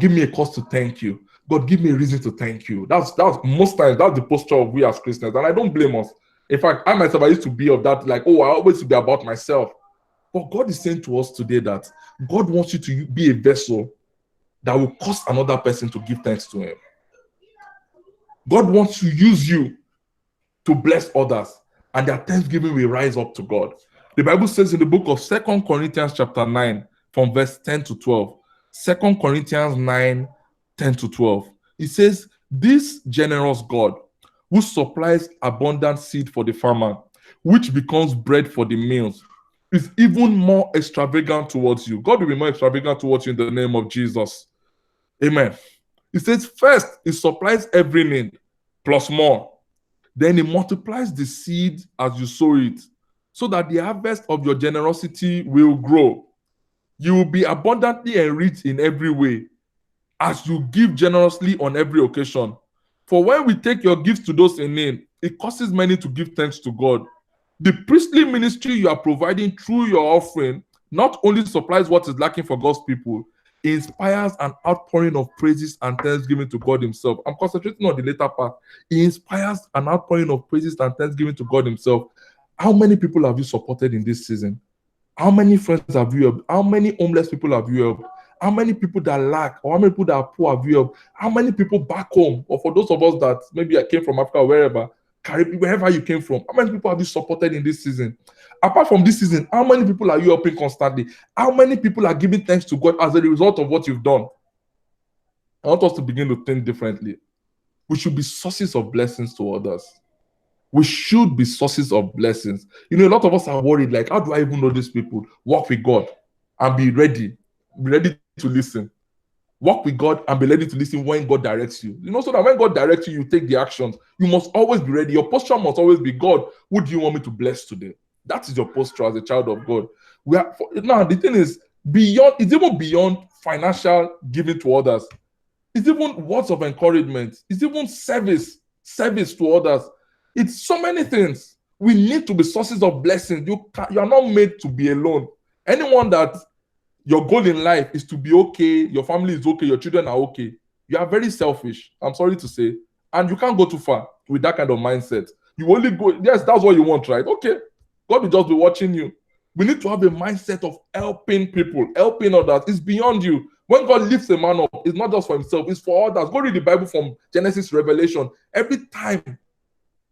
D: give me a cause to thank you. God, give me a reason to thank you. That's most times, that's the posture of we as Christians. And I don't blame us. In fact, I myself, I used to be of that, I always to be about myself. But God is saying to us today that God wants you to be a vessel that will cause another person to give thanks to him. God wants to use you to bless others, and their thanksgiving will rise up to God. The Bible says in the book of 2 Corinthians chapter 9, from verse 10 to 12, 2 Corinthians 9, 10 to 12, it says, this generous God, who supplies abundant seed for the farmer, which becomes bread for the meals, is even more extravagant towards you. God will be more extravagant towards you in the name of Jesus. Amen. It says, first, he supplies every need, plus more. Then he multiplies the seed as you sow it, so that the harvest of your generosity will grow. You will be abundantly enriched in every way, as you give generously on every occasion. For when we take your gifts to those in need, it causes many to give thanks to God. The priestly ministry you are providing through your offering not only supplies what is lacking for God's people, it inspires an outpouring of praises and thanksgiving to God himself. I'm concentrating on the later part. It inspires an outpouring of praises and thanksgiving to God himself. How many people have you supported in this season? How many friends have you helped? How many homeless people have you helped? How many people that lack, or how many people that are poor have you helped? How many people back home, or for those of us that maybe I came from Africa or wherever, Caribbean, wherever you came from, how many people have you supported in this season? Apart from this season, how many people are you helping constantly? How many people are giving thanks to God as a result of what you've done? I want us to begin to think differently. We should be sources of blessings to others. We should be sources of blessings. A lot of us are worried, how do I even know these people? Walk with God and be ready to listen. Walk with God and be ready to listen when God directs you. So that when God directs you, you take the actions. You must always be ready. Your posture must always be, God, who do you want me to bless today? That is your posture as a child of God. Now the thing is beyond. It's even beyond financial giving to others. It's even words of encouragement. It's even service to others. It's so many things. We need to be sources of blessings. You are not made to be alone. Anyone that your goal in life is to be okay, your family is okay, your children are okay, you are very selfish. I'm sorry to say. And you can't go too far with that kind of mindset. You only go, yes, that's what you want, right? Okay. God will just be watching you. We need to have a mindset of helping people, helping others. It's beyond you. When God lifts a man up, it's not just for himself, it's for others. Go read the Bible from Genesis to Revelation. Every time,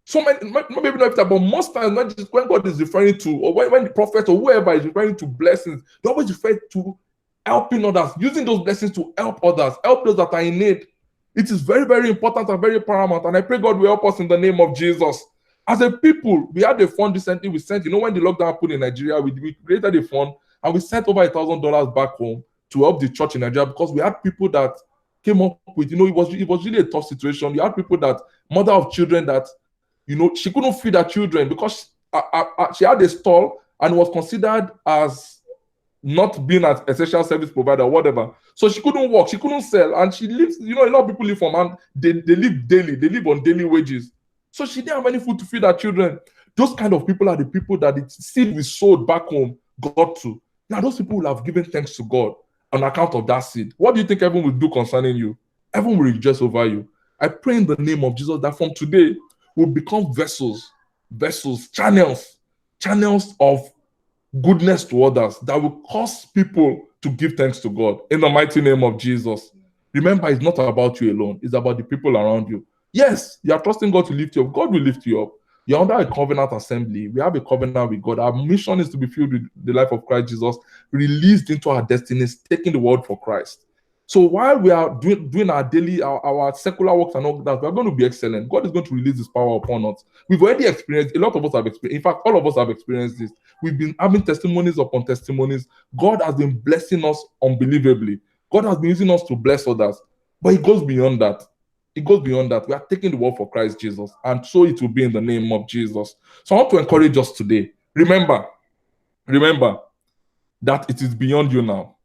D: so many, maybe not every time, but most times when God is referring to, or when the prophet or whoever is referring to blessings, they always refer to helping others, using those blessings to help others, help those that are in need. It is very, very important and very paramount. And I pray God will help us in the name of Jesus. As a people, we had a fund recently. We sent, when the lockdown happened in Nigeria, we created a fund and we sent over $1,000 back home to help the church in Nigeria, because we had people that came up with, it was really a tough situation. You had people that, mother of children that, she couldn't feed her children because she had a stall and was considered as not being an essential service provider or whatever. So she couldn't work, she couldn't sell, and she lives, a lot of people live from, and they live daily, they live on daily wages. So she didn't have any food to feed her children. Those kind of people are the people that the seed we sowed back home got to. Now those people will have given thanks to God on account of that seed. What do you think heaven will do concerning you? Heaven will rejoice over you. I pray in the name of Jesus that from today we'll become vessels, channels of goodness to others that will cause people to give thanks to God in the mighty name of Jesus. Remember, it's not about you alone, it's about the people around you. Yes, you are trusting God to lift you up. God will lift you up. You're under a covenant assembly. We have a covenant with God. Our mission is to be filled with the life of Christ Jesus, released into our destinies, taking the world for Christ. So while we are doing our daily, our secular works and all that, we're going to be excellent. God is going to release His power upon us. We've already experienced, a lot of us have experienced, in fact, all of us have experienced this. We've been having testimonies upon testimonies. God has been blessing us unbelievably. God has been using us to bless others. But it goes beyond that. It goes beyond that. We are taking the world for Christ Jesus. And so it will be in the name of Jesus. So I want to encourage us today. Remember that it is beyond you now.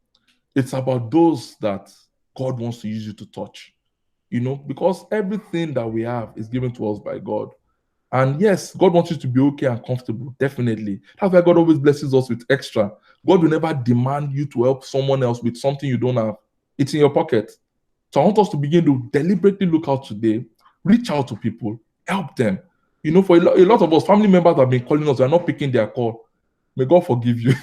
D: It's about those that God wants to use you to touch. Because everything that we have is given to us by God. And yes, God wants you to be okay and comfortable, definitely. That's why God always blesses us with extra. God will never demand you to help someone else with something you don't have. It's in your pocket. So I want us to begin to deliberately look out today, reach out to people, help them. For a lot of us, family members have been calling us, we are not picking their call. May God forgive you.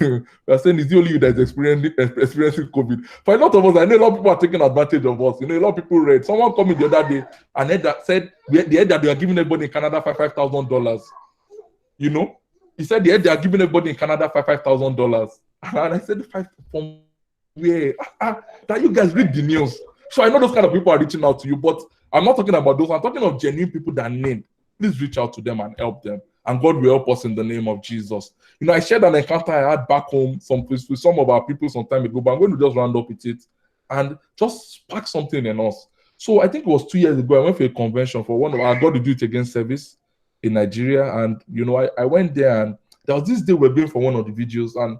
D: We are saying it's the only you that is experiencing COVID. For a lot of us, I know a lot of people are taking advantage of us. A lot of people read. Someone called me the other day and said that they are giving everybody in Canada $5,000. He said they are giving everybody in Canada $5,000. And I said, from where? That you guys read the news. So I know those kind of people are reaching out to you, but I'm not talking about those. I'm talking of genuine people that need. Please reach out to them and help them. And God will help us in the name of Jesus. I shared an encounter I had back home with some of our people some time ago, but I'm going to just round up with it and just spark something in us. So I think it was 2 years ago, I went for a convention for one of our God to Do It Again service in Nigeria. And, I went there and there was this day we were going for one of the videos. And,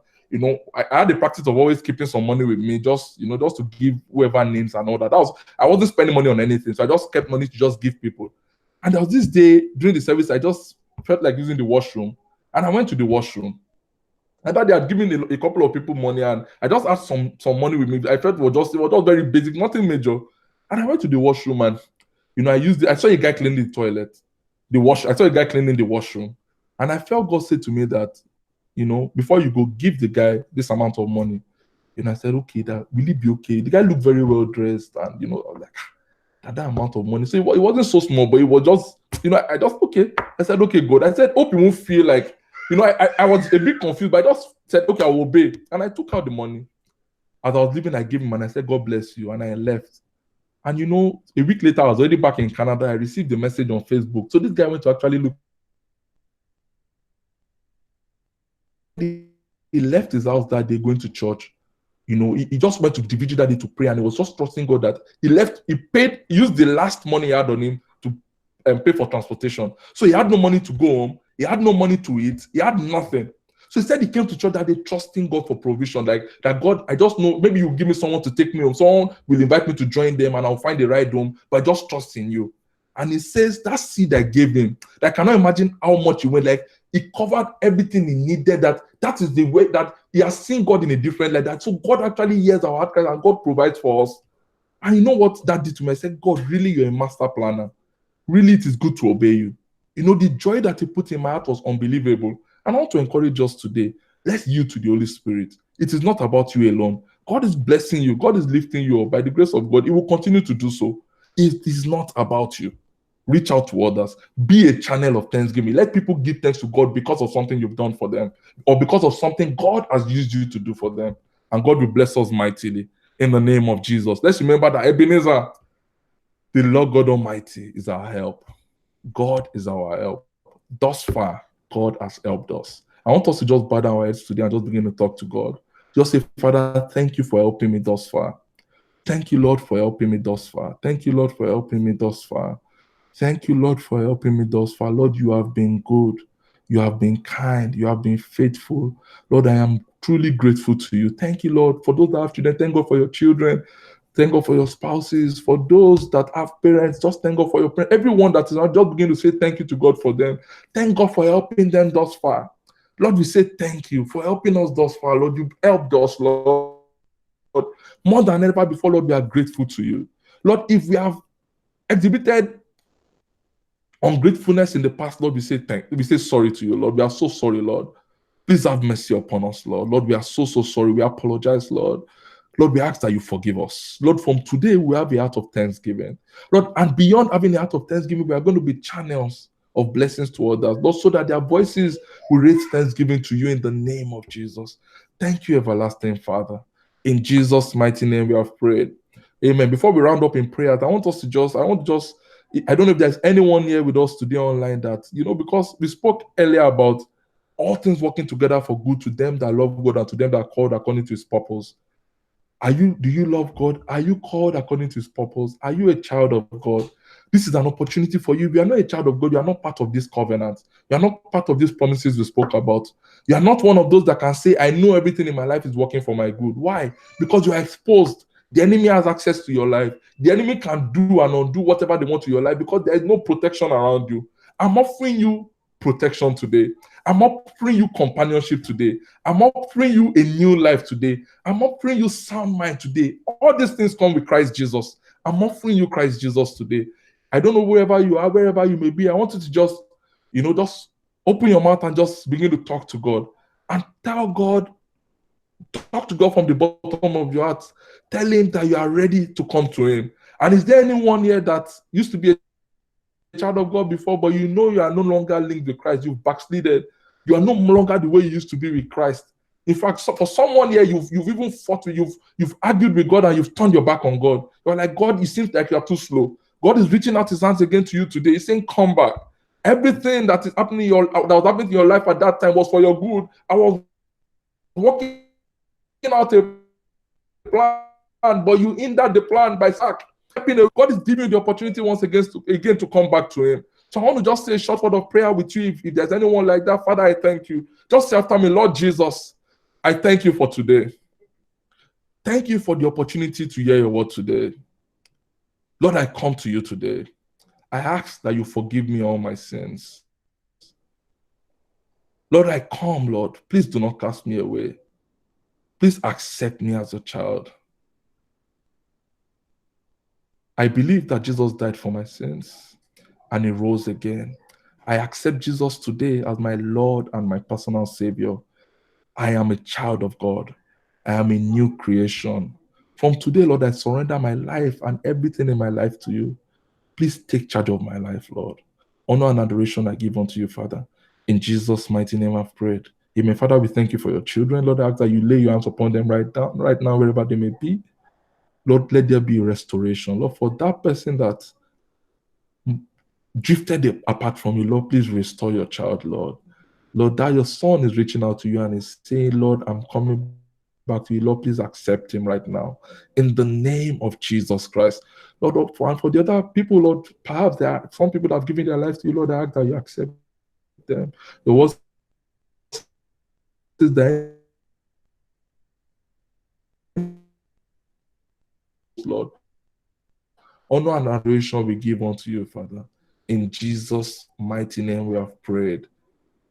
D: I had the practice of always keeping some money with me, just to give whoever names and all that. I wasn't spending money on anything. So I just kept money to just give people. And there was this day during the service, I just felt like using the washroom. And I went to the washroom. I thought they had given a couple of people money, and I just had some money with me. I felt it was just very basic, nothing major. And I went to the washroom, and I saw a guy cleaning the toilet, I saw a guy cleaning the washroom, and I felt God say to me that, before you go, give the guy this amount of money. I said, okay, that will it be okay? The guy looked very well dressed, and I was like, that amount of money. So it wasn't so small, but it was just, I just okay. I said, okay, God. I said, hope you won't feel like. I was a bit confused, but I just said, okay, I will obey. And I took out the money. As I was leaving, I gave him and I said, God bless you. And I left. And a week later, I was already back in Canada. I received the message on Facebook. So this guy went to actually look. He left his house that day going to church. He just went to the vigil that day to pray, and he was just trusting God that he used the last money he had on him to pay for transportation. So he had no money to go home. He had no money to eat. He had nothing. So he said he came to church that day trusting God for provision. Like that God, I just know maybe you give me someone to take me home. Someone will invite me to join them and I'll find the right home, but I just trust in you. And he says that seed I gave him, I cannot imagine how much he went. Like he covered everything he needed. That is the way that he has seen God in a different light. That so God actually hears our heart cries and God provides for us. And you know what that did to me? I said, God, really, you're a master planner. Really, it is good to obey you. You know, the joy that he put in my heart was unbelievable. And I want to encourage us today. Let's yield to the Holy Spirit. It is not about you alone. God is blessing you. God is lifting you up. By the grace of God, he will continue to do so. It is not about you. Reach out to others. Be a channel of thanksgiving. Let people give thanks to God because of something you've done for them or because of something God has used you to do for them. And God will bless us mightily in the name of Jesus. Let's remember that Ebenezer, the Lord God Almighty, is our help. God is our help. Thus far, God has helped us. I want us to just bow down our heads today and just begin to talk to God. Just say, Father, thank you for helping me thus far. Thank you, Lord, for helping me thus far. Thank you, Lord, for helping me thus far. Thank you, Lord, for helping me thus far. Lord, you have been good. You have been kind. You have been faithful. Lord, I am truly grateful to you. Thank you, Lord, for those that have children. Thank God for your children. Thank God for your spouses. For those that have parents, just thank God for your parents. Everyone that is not, just begin to say thank you to God for them. Thank God for helping them thus far. Lord, we say thank you for helping us thus far. Lord, you've helped us, Lord. More than ever before, Lord, we are grateful to you. Lord, if we have exhibited ungratefulness in the past, Lord, we say sorry to you, Lord. We are so sorry, Lord. Please have mercy upon us, Lord. Lord, we are so sorry. We apologize, Lord. Lord, we ask that you forgive us. Lord, from today, we have a heart of thanksgiving. Lord, and beyond having a heart of thanksgiving, we are going to be channels of blessings to others, Lord, so that their voices will raise thanksgiving to you in the name of Jesus. Thank you, everlasting Father. In Jesus' mighty name, we have prayed. Amen. Before we round up in prayers, I don't know if there's anyone here with us today online that, because we spoke earlier about all things working together for good to them that love God and to them that are called according to his purpose. Do you love God? Are you called according to his purpose? Are you a child of God? This is an opportunity for you. If you are not a child of God, you are not part of this covenant. You are not part of these promises we spoke about. You are not one of those that can say, I know everything in my life is working for my good. Why? Because you are exposed. The enemy has access to your life. The enemy can do and undo whatever they want to your life because there is no protection around you. I'm offering you protection today. I'm offering you companionship today. I'm offering you a new life today. I'm offering you sound mind today. All these things come with Christ Jesus. I'm offering you Christ Jesus today. I don't know wherever you are, wherever you may be. I want you to just open your mouth and just begin to talk to God and talk to God from the bottom of your heart. Tell him that you are ready to come to him. And is there anyone here that used to be a child of God before, but you are no longer linked with Christ? You've backslided. You are no longer the way you used to be with Christ. In fact, for someone here, you've even fought with, you've argued with God and you've turned your back on God. You're like, God, it seems like you're too slow. God is reaching out his hands again to you today. He's saying, come back. Everything that was happening in your life at that time was for your good. I was working out a plan, but you hindered the plan by sack. God is giving you the opportunity once again to come back to him. So I want to just say a short word of prayer with you. If there's anyone like that, Father, I thank you. Just say after me, Lord Jesus, I thank you for today. Thank you for the opportunity to hear your word today. Lord, I come to you today. I ask that you forgive me all my sins. Lord, I come, Lord. Please do not cast me away. Please accept me as a child. I believe that Jesus died for my sins and he rose again. I accept Jesus today as my Lord and my personal Savior. I am a child of God. I am a new creation. From today, Lord, I surrender my life and everything in my life to you. Please take charge of my life, Lord. Honor and adoration I give unto you, Father. In Jesus' mighty name I've prayed. Amen. Father, we thank you for your children. Lord, I ask that you lay your hands upon them right now, wherever they may be. Lord, let there be restoration. Lord, for that person that drifted apart from you, Lord, please restore your child, Lord. Lord, that your son is reaching out to you and is saying, Lord, I'm coming back to you. Lord, please accept him right now. In the name of Jesus Christ. Lord, and for the other people, Lord, perhaps there are some people that have given their lives to you, Lord, I ask that you accept them. The word says that, Lord, honor and adoration we give unto you, Father. In Jesus' mighty name we have prayed.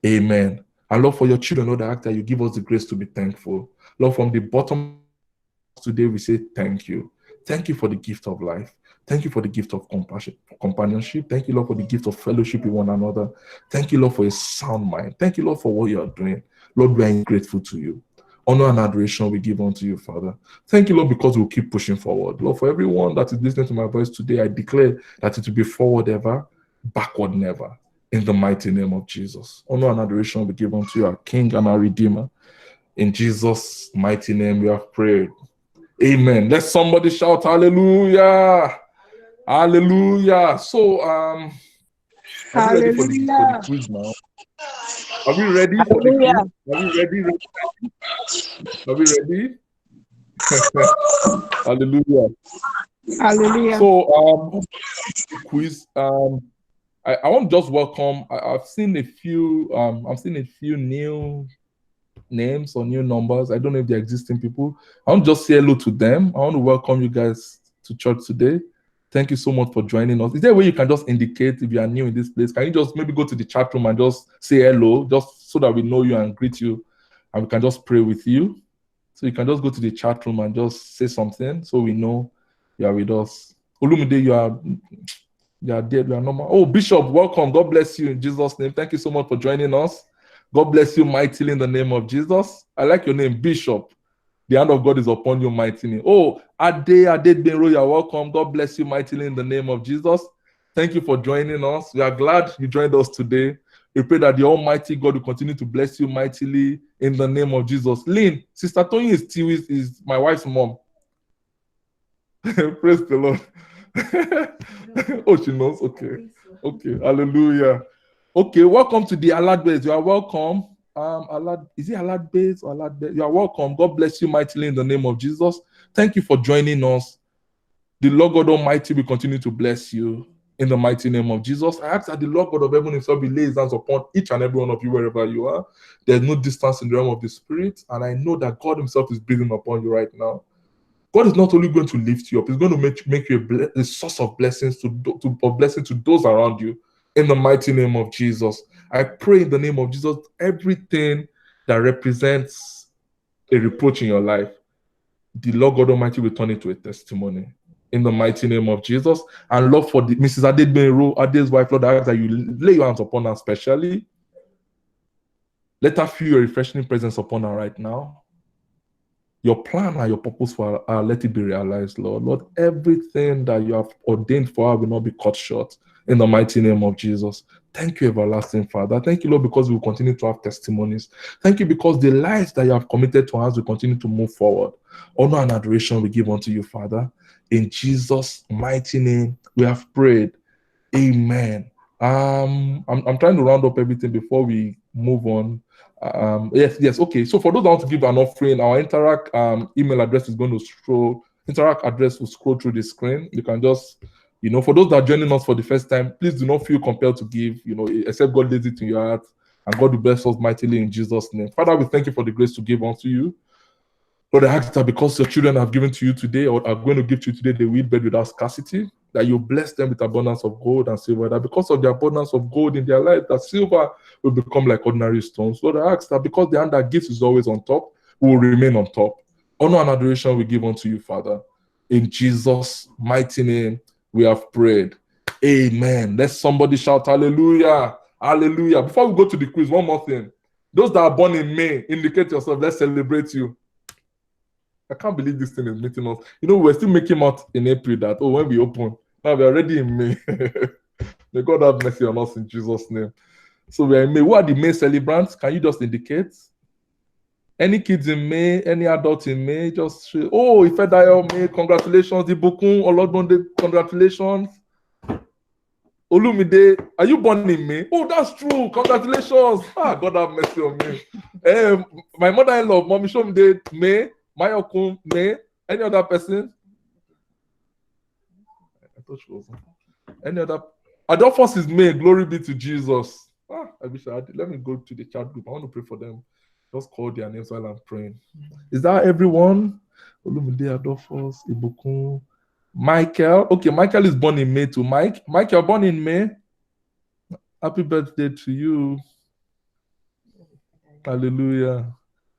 D: Amen. And Lord, for your children, Lord, I ask that you give us the grace to be thankful. Lord, from the bottom today, we say thank you. Thank you for the gift of life. Thank you for the gift of compassion, companionship. Thank you, Lord, for the gift of fellowship with one another. Thank you, Lord, for a sound mind. Thank you, Lord, for what you are doing. Lord, we are grateful to you. Honor and adoration we give unto you, Father. Thank you, Lord, because we'll keep pushing forward. Lord, for everyone that is listening to my voice today, I declare that it will be forward ever, backward never. In the mighty name of Jesus. Honor and adoration we give unto you, our King and our Redeemer. In Jesus' mighty name we have prayed. Amen. Let somebody shout hallelujah. Hallelujah. So, are we ready for the quiz now? Are we ready for the quiz? Are we ready? Hallelujah.
H: Hallelujah.
D: So, quiz. I want to just welcome. I've seen a few. I've seen a few new names or new numbers. I don't know if they're existing people. I want to just say hello to them. I want to welcome you guys to church today. Thank you so much for joining us. Is there a way you can just indicate if you are new in this place? Can you just maybe go to the chat room and just say hello, just so that we know you and greet you, and we can just pray with you? So you can just go to the chat room and just say something so we know you are with us. Olumide, you are dead. You are normal. Oh, Bishop, welcome. God bless you in Jesus' name. Thank you so much for joining us. God bless you mightily in the name of Jesus. I like your name, Bishop. The hand of God is upon you mightily. Oh, Ade Benro, you're welcome. God bless you mightily in the name of Jesus. Thank you for joining us. We are glad you joined us today. We pray that the Almighty God will continue to bless you mightily in the name of Jesus. Lynn, Sister Tony is my wife's mom. Praise the Lord. Oh, she knows. Okay. Hallelujah. Okay, welcome to the Alad Base. You are welcome. Is it Alad Base or Alad Base? You are welcome. God bless you mightily in the name of Jesus. Thank you for joining us. The Lord God Almighty will continue to bless you in the mighty name of Jesus. I ask that the Lord God of heaven himself will lay his hands upon each and every one of you wherever you are. There's no distance in the realm of the spirit, and I know that God himself is breathing upon you right now. God is not only going to lift you up, he's going to make you a source of blessings of blessing to those around you. In the mighty name of Jesus, I pray in the name of Jesus, everything that represents a reproach in your life, the Lord God Almighty will turn it to a testimony. In the mighty name of Jesus. And Lord, for the Mrs. Adebenro, Ade's wife, Lord, I ask that you lay your hands upon her specially. Let her feel your refreshing presence upon her right now. Your plan and your purpose for her, let it be realized, Lord. Lord, everything that you have ordained for her will not be cut short. In the mighty name of Jesus. Thank you, everlasting Father. Thank you, Lord, because we will continue to have testimonies. Thank you because the lives that you have committed to us will continue to move forward. Honor and adoration we give unto you, Father. In Jesus' mighty name, we have prayed. Amen. I'm trying to round up everything before we move on. Yes. Okay. So for those that want to give an offering, our Interact email address is going to scroll. Interact address will scroll through the screen. You can just, for those that are joining us for the first time, please do not feel compelled to give. Except God lays it in your heart, and God will bless us mightily in Jesus' name. Father, we thank you for the grace to give unto you. Lord, I ask that because your children have given to you today, or are going to give to you today, they will bed without scarcity, that you bless them with abundance of gold and silver, that because of the abundance of gold in their life, that silver will become like ordinary stones. Lord, I ask that because the hand that gives is always on top, we will remain on top. Honor and adoration we give unto you, Father. In Jesus' mighty name, we have prayed. Amen. Let somebody shout hallelujah. Hallelujah. Before we go to the quiz, one more thing. Those that are born in May, indicate yourself. Let's celebrate you. I can't believe this thing is meeting us. We're still making out in April that, when we open, now we're already in May. May God have mercy on us in Jesus' name. So we're in May. Who are the May celebrants? Can you just indicate? Any kids in May, any adults in May, just say, Ifedayo May, congratulations. Ibukun Olodunde, congratulations. Olumide, are you born in May? Oh, that's true. Congratulations. God have mercy on me. My mother-in-law, Mommy Shomide, May. Mayokun, May. Any other person? I thought she was. Any other? Adolphus is May. Glory be to Jesus. I wish I had. Let me go to the chat group. I want to pray for them. Just call their names while I'm praying. Is that everyone? Olumide Adolphus, Ibukun, Michael. Okay, Michael is born in May too. Michael born in May. Happy birthday to you. Hallelujah.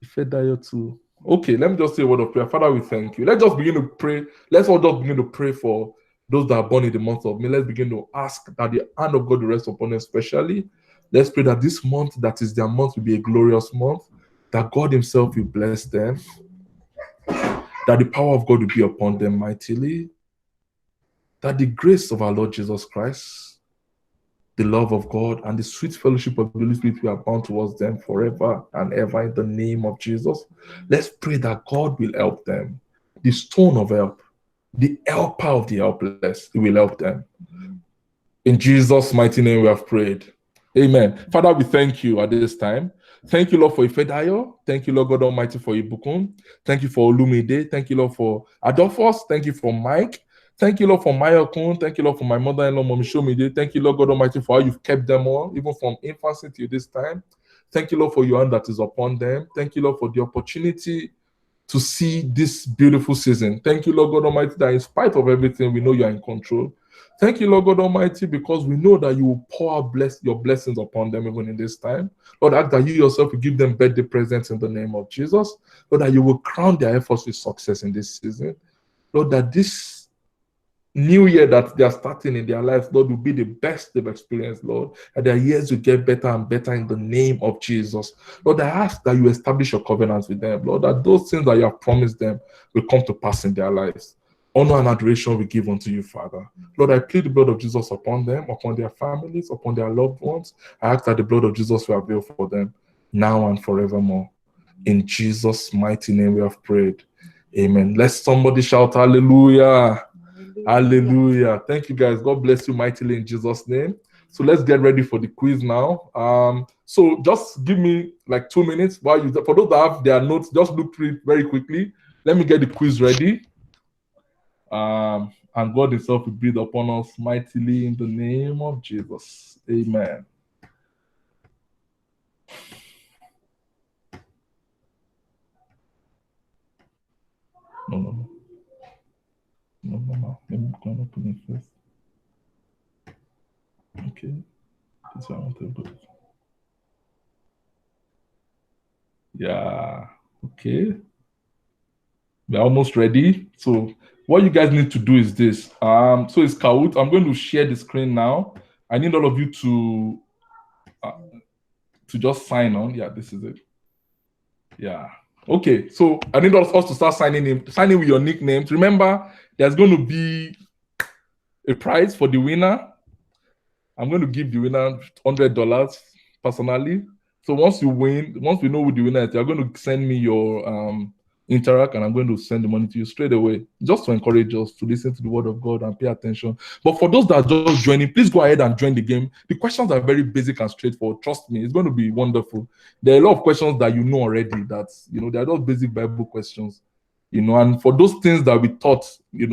D: Ifedayo too. Okay, let me just say a word of prayer. Father, we thank you. Let's just begin to pray. Let's all just begin to pray for those that are born in the month of May. Let's begin to ask that the hand of God will rest upon them especially. Let's pray that this month, that is their month, will be a glorious month, that God himself will bless them, that the power of God will be upon them mightily, that the grace of our Lord Jesus Christ, the love of God, and the sweet fellowship of the Holy Spirit will abound towards them forever and ever in the name of Jesus. Let's pray that God will help them. The stone of help, the helper of the helpless, he will help them. In Jesus' mighty name we have prayed. Amen. Father, we thank you at this time. Thank you, Lord, for Ifedayo. Thank you, Lord God Almighty, for Ibukun. Thank you for Olumide. Thank you, Lord, for Adolphus. Thank you for Mike. Thank you, Lord, for Mayokun. Thank you, Lord, for my mother-in-law, Mommy Shomide. Thank you, Lord God Almighty, for how you've kept them all, even from infancy till this time. Thank you, Lord, for your hand that is upon them. Thank you, Lord, for the opportunity to see this beautiful season. Thank you, Lord God Almighty, that in spite of everything, we know you are in control. Thank you, Lord God Almighty, because we know that you will pour out your blessings upon them even in this time. Lord, I ask that you yourself will give them birthday presents in the name of Jesus. Lord, that you will crown their efforts with success in this season. Lord, that this new year that they are starting in their lives, Lord, will be the best they've experienced, Lord. And their years will get better and better in the name of Jesus. Lord, I ask that you establish your covenants with them, Lord, that those things that you have promised them will come to pass in their lives. Honor and adoration we give unto you, Father. Lord, I plead the blood of Jesus upon them, upon their families, upon their loved ones. I ask that the blood of Jesus will avail for them now and forevermore. In Jesus' mighty name we have prayed. Amen. Let somebody shout hallelujah. Hallelujah. Thank you, guys. God bless you mightily in Jesus' name. So let's get ready for the quiz now. So just give me like 2 minutes while you, for those that have their notes, just look through it very quickly. Let me get the quiz ready. And God himself will breathe upon us mightily in the name of Jesus. Amen. No. Let me go and open it first. Okay. That's what I want to put it. Yeah. Okay. We're almost ready. So what you guys need to do is this. So it's Kahoot. I'm going to share the screen now. I need all of you to just sign on. Yeah, this is it. Yeah. Okay. So I need us to start signing in with your nicknames. Remember, there's going to be a prize for the winner. I'm going to give the winner $100 personally. So once you win, once we know who the winner is, you're going to send me your Interact, and I'm going to send the money to you straight away, just to encourage us to listen to the word of God and pay attention. But for those that are just joining, please go ahead and join the game. The questions are very basic and straightforward. Trust me, it's going to be wonderful. There are a lot of questions that you know already. That they are those basic Bible questions. And for those things that we taught, there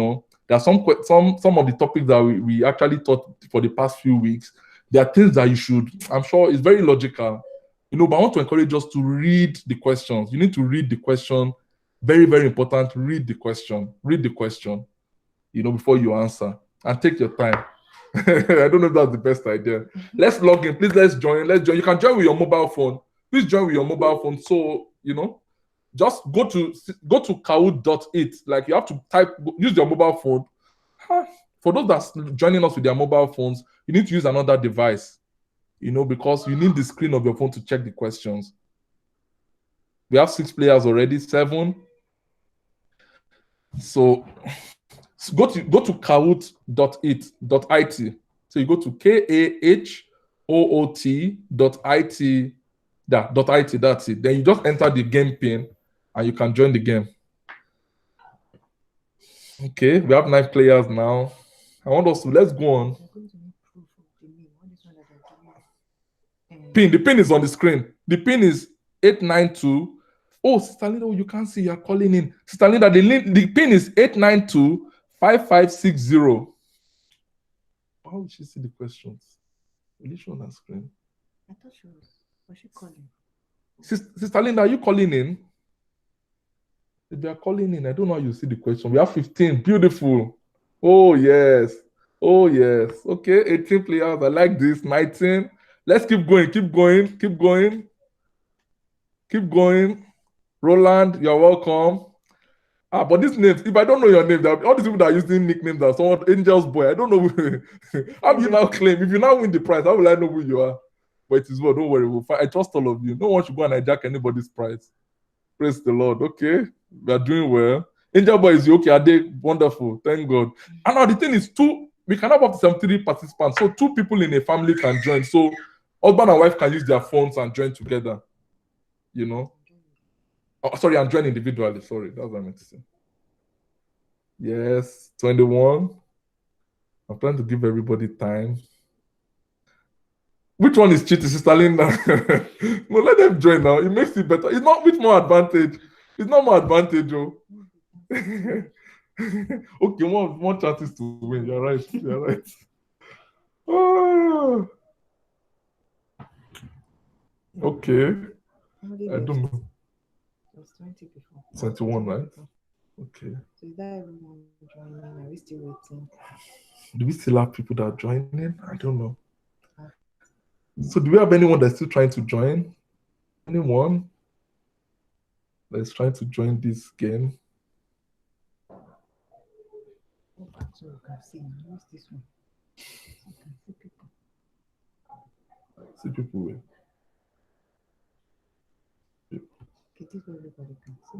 D: are some of the topics that we actually taught for the past few weeks. There are things that you should. I'm sure it's very logical, but I want to encourage us to read the questions. You need to read the question. Very, very important. Read the question. Read the question, before you answer, and take your time. I don't know if that's the best idea. Let's log in. Please, let's join. You can join with your mobile phone. Please join with your mobile phone. So, just go to kahoot.it. Like, you have to use your mobile phone. For those that's joining us with their mobile phones, you need to use another device, because you need the screen of your phone to check the questions. We have 6 players already, 7. So go to kahoot.it. So you go to kahoot.it. That's it. Then you just enter the game pin and you can join the game. Okay, we have 9 players now. I want us to, let's go on. The pin is on the screen. The pin is 892. Oh, Sister Linda, you can't see, you're calling in. Sister Linda, the pin is 892-5560. How will she see the questions? Will you show on her screen?
I: I thought was she calling?
D: Sister Linda, are you calling in? If you are calling in, I don't know how you see the question. We have 15. Beautiful. Oh, yes. Oh, yes. Okay, 18 players. I like this. 19. Let's keep going. Keep going. Keep going. Keep going. Roland, you're welcome. But these names, if I don't know your name, all these people that are using nicknames are someone, Angel's Boy. I don't know who. How will you now claim? If you now win the prize, how will I know who you are? But it is well, don't worry. We'll find, I trust all of you. No one should go and hijack anybody's prize. Praise the Lord. Okay. We are doing well. Angel Boy is okay. Are they wonderful? Thank God. And now the thing is, we can have up to 73 participants. So 2 people in a family can join. So husband and wife can use their phones and join together. You know? Oh, sorry, and join individually. Sorry, that's what I meant to say. Yes, 21. I'm trying to give everybody time. Which one is cheating, Sister Linda? No, let them join now. It makes it better. It's not with more advantage. It's not more advantage, oh. Okay, more chances to win. You're right. You're right. Oh. Okay. I don't know.
I: It was 20 before.
D: 21, right? Okay.
I: So is that everyone joining? Are we still waiting?
D: Do we still have people that are joining? I don't know. So do we have anyone that's still trying to join? Anyone that's trying to join this game?
I: Go back so you can see. Who's this one? You can see people.
D: See people with.
I: Okay, this way everybody can see.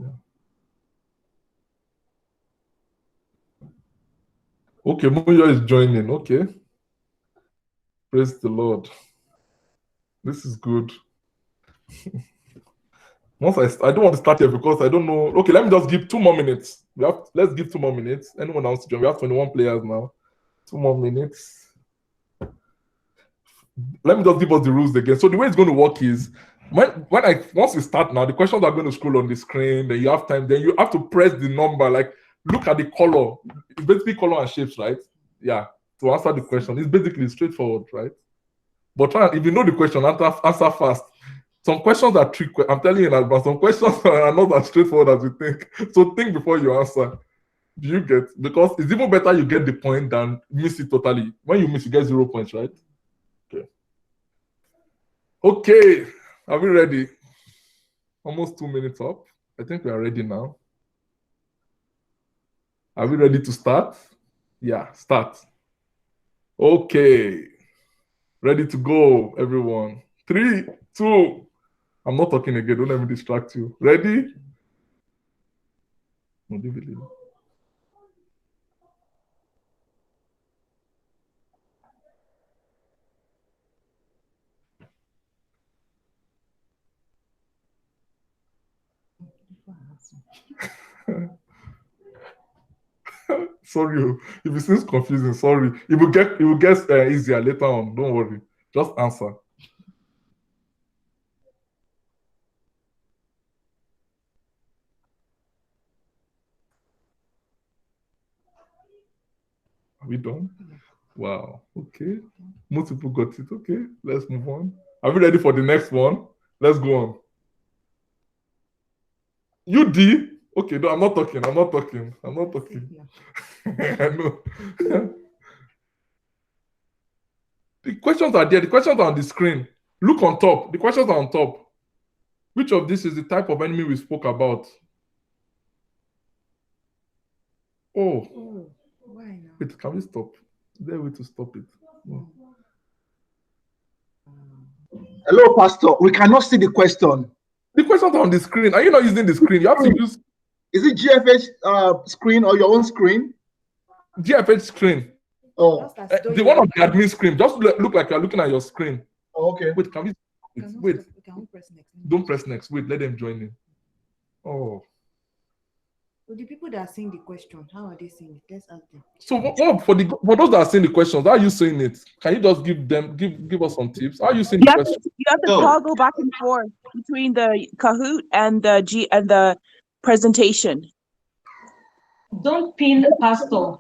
D: Yeah. Okay, Muyo is joining. Okay. Praise the Lord. This is good. Once I don't want to start here because I don't know. Okay, let me just give 2 more minutes. Let's give 2 more minutes. Anyone else to join? We have 21 players now. 2 more minutes. Let me just give us the rules again. So the way it's going to work is once we start now, the questions are going to scroll on the screen. Then you have time. Then you have to press the number. Like look at the color. It's basically color and shapes, right? Yeah. To answer the question, it's basically straightforward, right? But if you know the question, answer fast. Some questions are tricky. I'm telling you in advance. Some questions are not as straightforward as you think. So think before you answer. Do you get? Because it's even better you get the point than miss it totally. When you miss, you get 0 points, right? Okay. Okay. Are we ready? Almost 2 minutes up. I think we are ready now. Are we ready to start? Yeah, start. Okay. Ready to go, everyone. 3, 2. I'm not talking again. Don't let me distract you. Ready? Sorry, if it seems confusing, sorry. It will get easier later on. Don't worry. Just answer. Are we done? Wow. Okay. Most people got it. Okay. Let's move on. Are we ready for the next one? Let's go on. UD. Okay, no, I'm not talking. I know. The questions are there. The questions are on the screen. Look on top. The questions are on top. Which of this is the type of enemy we spoke about? Oh.
I: Why now?
D: Wait, can we stop? Is there a way to stop it? No.
A: Hello, Pastor. We cannot see the question.
D: The questions are on the screen. Are you not using the screen? You have to use.
A: Is it GFH screen or your own screen?
D: GFH screen.
A: Oh,
D: the one on the admin screen. Just look like you're looking at your screen.
A: Oh, okay.
D: Wait, can we? Wait.
I: Can we press next?
D: Don't press next. Wait, let them join in. Oh.
I: So the people that are seeing the question, how are they seeing it? Let's ask them.
D: So for those that are seeing the questions, how are you seeing it? Can you just give us some tips? How are you seeing the questions?
H: You have to toggle back and forth between the Kahoot and the presentation.
F: Don't pin Pastor.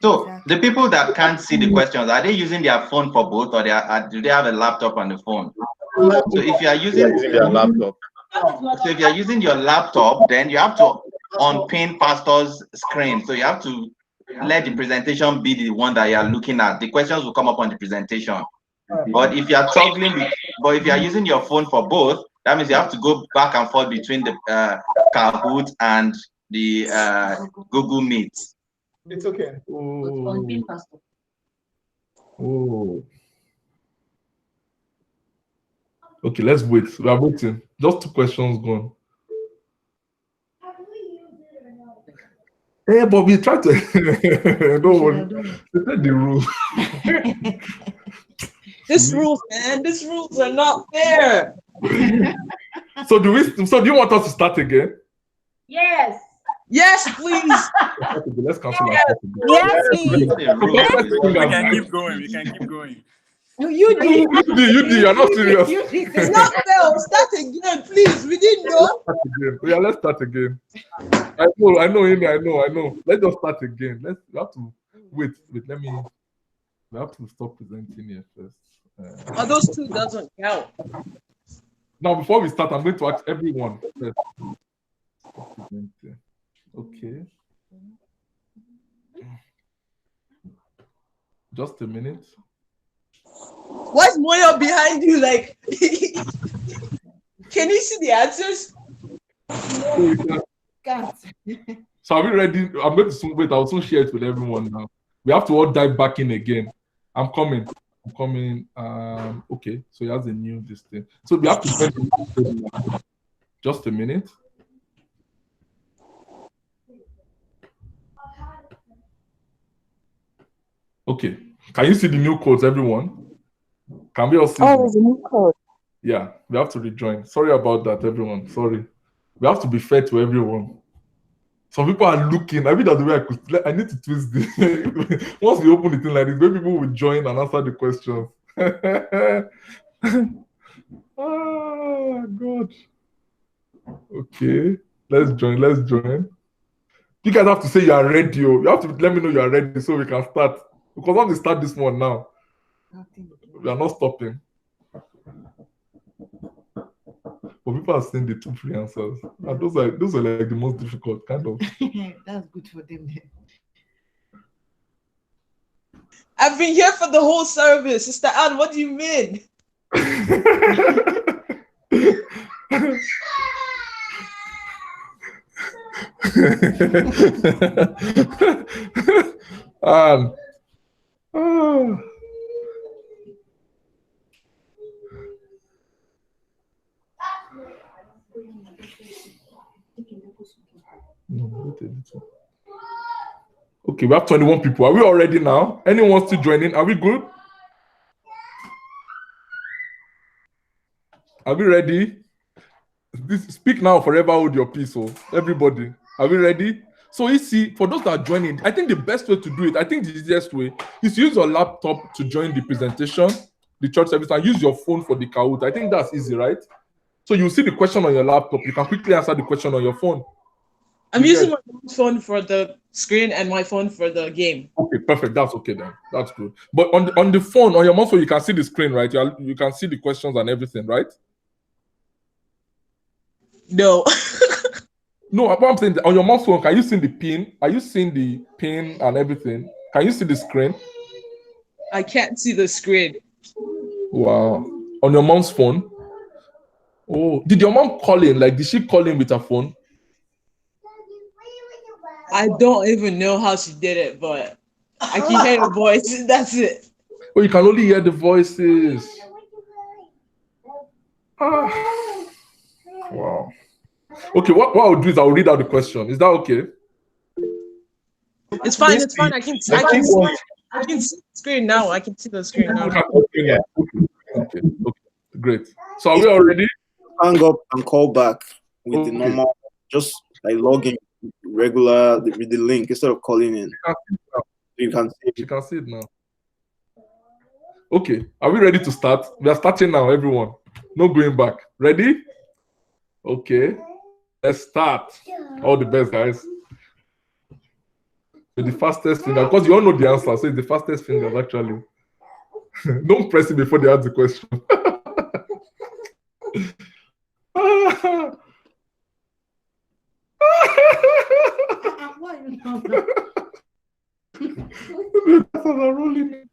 E: So the people that can't see the questions, are they using their phone for both, or do they have a laptop on the phone? So if you are using
G: their laptop.
E: So if you're using your laptop, then you have to unpin pastor's screen. So you have to let the presentation be the one that you are looking at. The questions will come up on the presentation. But if you are if you are using your phone for both, that means you have to go back and forth between the Kahoot and the Google Meet.
A: It's okay.
D: Oh. Okay, let's wait. We are waiting. Just 2 questions gone. Yeah, but we try to. Don't worry. They said the rules.
F: This rules, man. These rules are not fair.
D: So do you want us to start again?
C: Yes.
F: Yes, please.
D: Let's cancel our
F: Yes,
H: Yes, please.
J: We can keep going. We can keep going.
I: You did.
D: You're not serious.
F: It's not fair. Start again, please. We didn't know.
D: Yeah, let's start again. I know, Amy, I know. Let's just start again. We have to wait. We have to stop presenting here first.
F: Those 2 doesn't count.
D: Now, before we start, I'm going to ask everyone first. Okay. Just a minute.
F: Why is Moyo behind you? Like, can you see the answers?
D: So are we ready? I'm going to soon wait. I'll soon share it with everyone now. We have to all dive back in again. I'm coming. Okay. So he has a new this thing. So we have to spend just a minute. Okay. Can you see the new codes, everyone? Can we all see?
H: Oh, there's a new code.
D: Yeah, we have to rejoin. Sorry about that, everyone. Sorry. We have to be fair to everyone. Some people are looking. I mean, that's the way I need to twist this. Once we open the thing like this, maybe people will join and answer the questions. Oh, God. Okay. Let's join. You guys have to say you are ready. You have to let me know you are ready so we can start. Because once we start this one now, we are not stopping. But people are saying the 2 free answers. And those are like the most difficult, kind of.
I: That's good for them.
F: I've been here for the whole service. Sister Anne, what do you mean?
D: Okay, we have 21 people. Are we all ready now? Anyone wants to join in? Are we good? Are we ready? Speak now, forever hold your peace. So everybody, are we ready? So you see, for those that are joining, I think the best way to do it, I think the easiest way is to use your laptop to join the presentation, the church service, and use your phone for the Kahoot. I think that's easy, right? So you see the question on your laptop, you can quickly answer the question on your phone.
F: I'm using my phone for the screen and my phone for the game.
D: Okay, perfect. That's okay then. That's good. But on the phone, on your phone, you can see the screen, right? You can see the questions and everything, right?
F: No.
D: No, what I'm saying, on your mom's phone, can you see the pin? Are you seeing the pin and everything? Can you see the screen?
F: I can't see the screen.
D: Wow. On your mom's phone? Oh, did your mom call in? Like, did she call in with her phone?
F: I don't even know how she did it, but I can hear her voice. That's it.
D: Oh, you can only hear the voices. Ah. Wow. Okay, what I'll do is I'll read out the question. Is that okay?
F: It's fine. It's fine. I can see the screen now. I can see the screen now.
D: Okay. Great. So are we all ready?
B: Hang up and call back with the normal, just like logging regular with the link instead of calling in. You can
D: see it now. Okay, are we ready to start? We are starting now, everyone. No going back. Ready? Okay, let's start. All the best, guys. With the fastest finger, because you all know the answer, so it's the fastest fingers actually. Don't press it before they ask the question.
I: Why you not?
D: That's how they're rolling.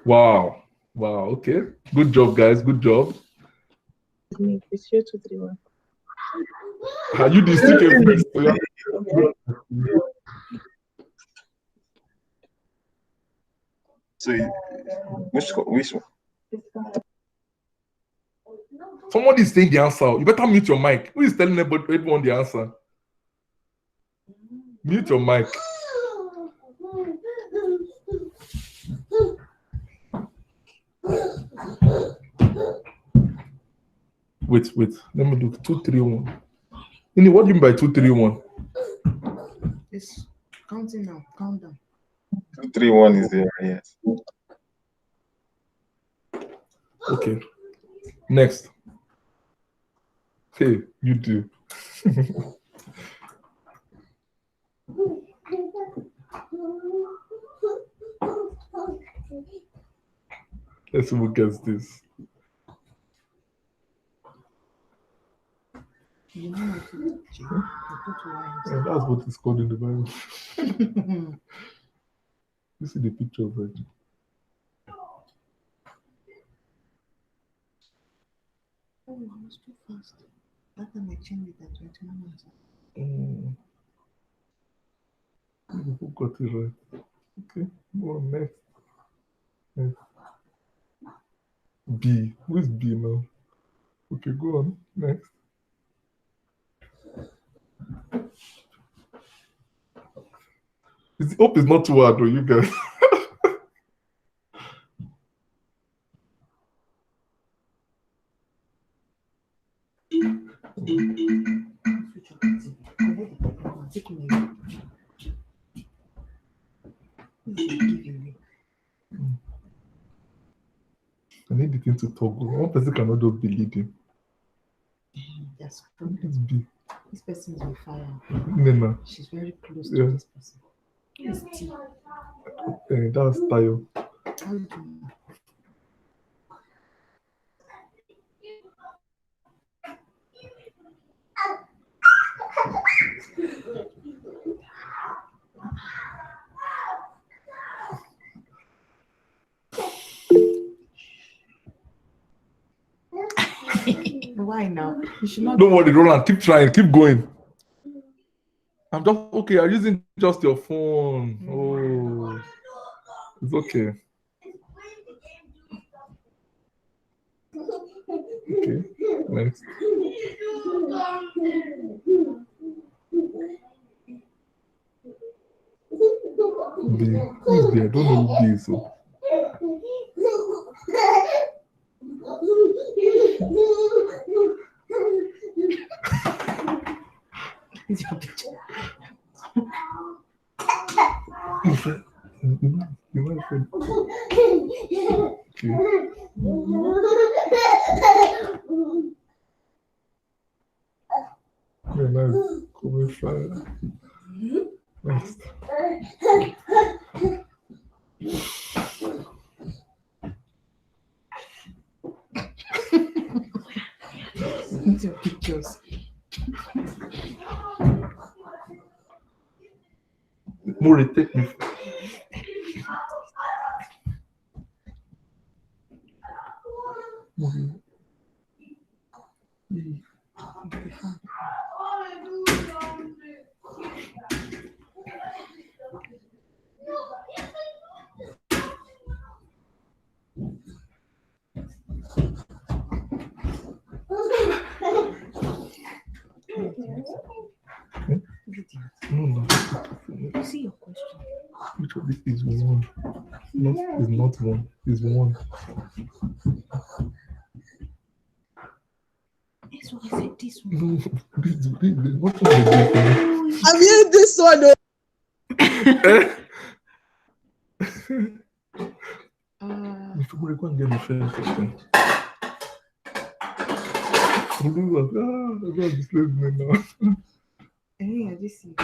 D: Wow. Wow. Okay. Good job, guys. Good job.
H: It's here 231.
D: Are you the sticker first?
K: So, which one?
D: Somebody is saying the answer. You better mute your mic. Who is telling everyone the answer? Mute your mic. Wait. Let me do 231. Ini, what do you mean by 231?
I: It's counting now. Count down.
K: 231 is there, yes.
D: Okay. Next. Hey, you do. Let's see who gets this.
I: You know what to do.
D: Yeah, that's what it's called in the Bible. You see the picture of it.
I: Oh, it was too fast. That time I changed it at 21 minutes.
D: Who got it right? Okay, go on next. B. Who is B now? Okay, go on next. Hope it's not too hard, though, you guys. I need the thing to toggle. One person cannot just be leading.
I: That's
D: It's B.
I: This person is on fire.
D: Nena.
I: She's very close
D: Yeah.
I: to this person. It's T.
D: That's Tayo.
I: How do you know? Why now? You should not.
D: Don't worry, Roland. Keep trying. Keep going. I'm just okay. I'm using just your phone. Oh, it's okay. Okay, next. B. Who is there? I don't know who B is. So.
I: It's your picture.
D: You might say, okay. Yeah, nice. Cover fire. Next.
I: It's your pictures.
D: More take me. No.
I: You see your question.
D: Which of this is one? No, it's not one. It's one.
I: That's why I said this one.
D: No, this what one is this?
H: I'm hearing this one.
D: If you go and get the first question. God displays me now.
I: I just see.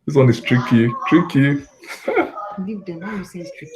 D: This one is tricky. Tricky.
I: Leave them. How you say it's tricky?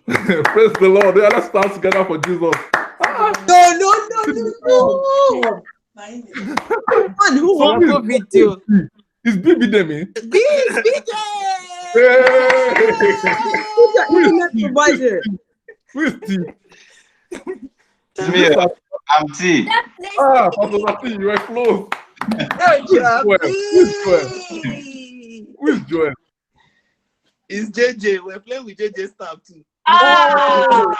D: Praise the Lord. Yeah, let's stand together for Jesus.
H: No. Man, who
D: Something
H: will
D: is
H: video?
D: Is BB Demi?
L: BJ!
D: Who is Steve?
E: It's me. I'm T.
D: Ah, Pastor T, you were close. Who is Joel?
L: It's JJ. We're playing with JJ Staff too.
D: Oh,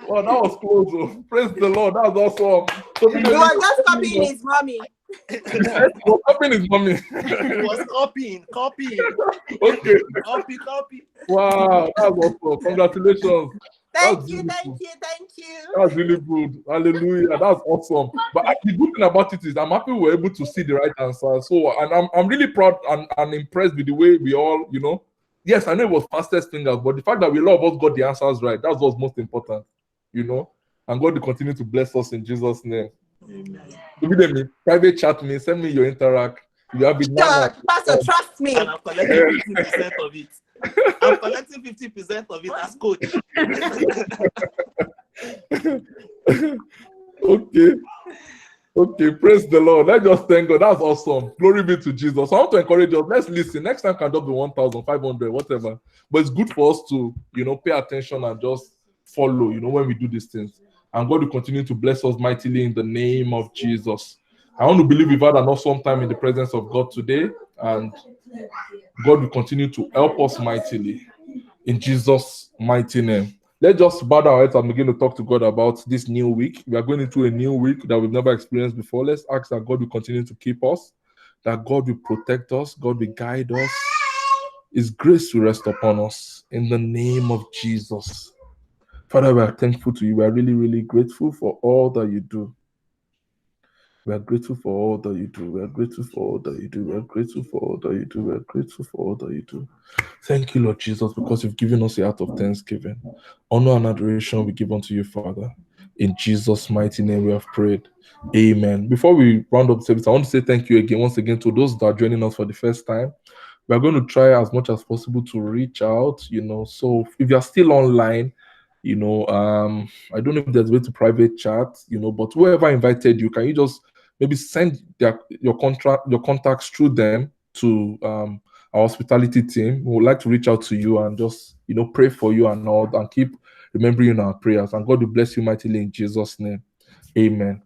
D: wow, that was close. Oh. Praise the Lord. That was awesome. So,
L: He was just copying his mommy.
D: Copying his mommy.
L: He was copying.
D: Okay.
L: Copy.
D: Wow, that was awesome. Congratulations.
L: Thank you.
D: That's really good. Hallelujah. That's awesome. But the good thing about it is I'm happy we were able to see the right answer. So, and I'm really proud and impressed with the way we all, yes, I know it was fastest fingers, but the fact that we all of us got the answers right, that's what's most important, And God will continue to bless us in Jesus' name. Amen. Private chat me, send me your interact. You have it now.
L: Pastor, trust me. And I'm collecting 50% of it. I'm collecting 50% of it as coach.
D: Okay, praise the Lord. Let's just thank God. That's awesome. Glory be to Jesus. I want to encourage us. Let's listen. Next time can just be 1,500, whatever. But it's good for us to, pay attention and just follow, when we do these things. And God will continue to bless us mightily in the name of Jesus. I want to believe we've had an awesome time in the presence of God today. And God will continue to help us mightily in Jesus' mighty name. Let's just bow our heads and begin to talk to God about this new week. We are going into a new week that we've never experienced before. Let's ask that God will continue to keep us, that God will protect us, God will guide us. His grace will rest upon us in the name of Jesus. Father, we are thankful to you. We are really, really grateful for all that you do. We are grateful for all that you do. We are grateful for all that you do. We are grateful for all that you do. We are grateful for all that you do. Thank you, Lord Jesus, because you've given us the heart of thanksgiving. Honor and adoration we give unto you, Father. In Jesus' mighty name we have prayed. Amen. Before we round up the service, I want to say thank you once again to those that are joining us for the first time. We are going to try as much as possible to reach out, So if you are still online, I don't know if there's a way to private chat, but whoever invited you, can you just maybe send your contacts through them to our hospitality team? We would like to reach out to you and just, pray for you and all, and keep remembering you in our prayers. And God will bless you mightily in Jesus' name. Amen.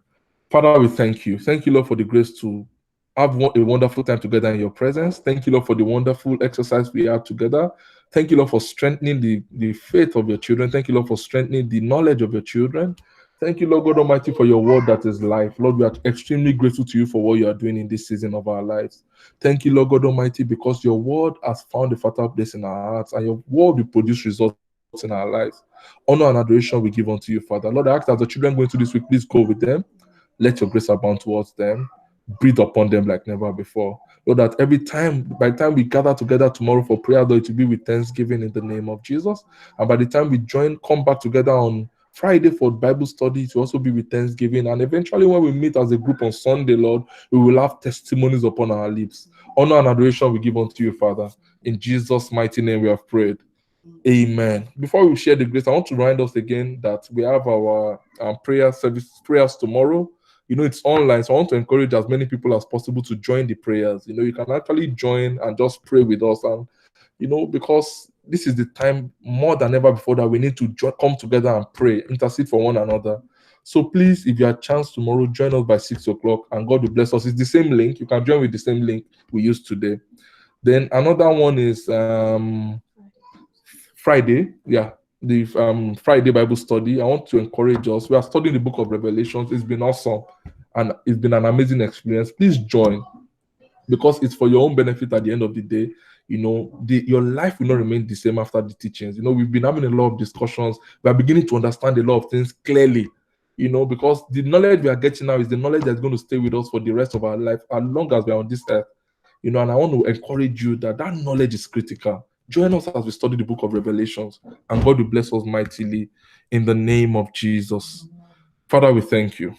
D: Father, we thank you. Thank you, Lord, for the grace to have a wonderful time together in your presence. Thank you, Lord, for the wonderful exercise we had together. Thank you, Lord, for strengthening the faith of your children. Thank you, Lord, for strengthening the knowledge of your children. Thank you, Lord God Almighty, for your word that is life. Lord, we are extremely grateful to you for what you are doing in this season of our lives. Thank you, Lord God Almighty, because your word has found a fertile place in our hearts, and your word will produce results in our lives. Honor and adoration we give unto you, Father. Lord, I ask as the children going to this week, please go with them. Let your grace abound towards them. Breathe upon them like never before. Lord, that by the time we gather together tomorrow for prayer, Lord, it will be with thanksgiving in the name of Jesus. And by the time we come back together on Friday for Bible study, to also be with thanksgiving. And eventually when we meet as a group on Sunday, Lord, we will have testimonies upon our lips. Honor and adoration we give unto you, Father. In Jesus' mighty name we have prayed. Amen. Before we share the grace, I want to remind us again that we have our prayers tomorrow. It's online, so I want to encourage as many people as possible to join the prayers. You can actually join and just pray with us. And, because this is the time more than ever before that we need to come together and pray, intercede for one another. So please, if you have a chance tomorrow, join us by 6 o'clock and God will bless us. It's the same link. You can join with the same link we used today. Then another one is Friday. Yeah. The Friday Bible study. I want to encourage us. We are studying the book of Revelations. It's been awesome and it's been an amazing experience. Please join, because it's for your own benefit at the end of the day. Your life will not remain the same after the teachings. We've been having a lot of discussions. We are beginning to understand a lot of things clearly, because the knowledge we are getting now is the knowledge that's going to stay with us for the rest of our life as long as we are on this earth. And I want to encourage you that knowledge is critical. Join us as we study the book of Revelations, and God will bless us mightily in the name of Jesus. Father, we thank you.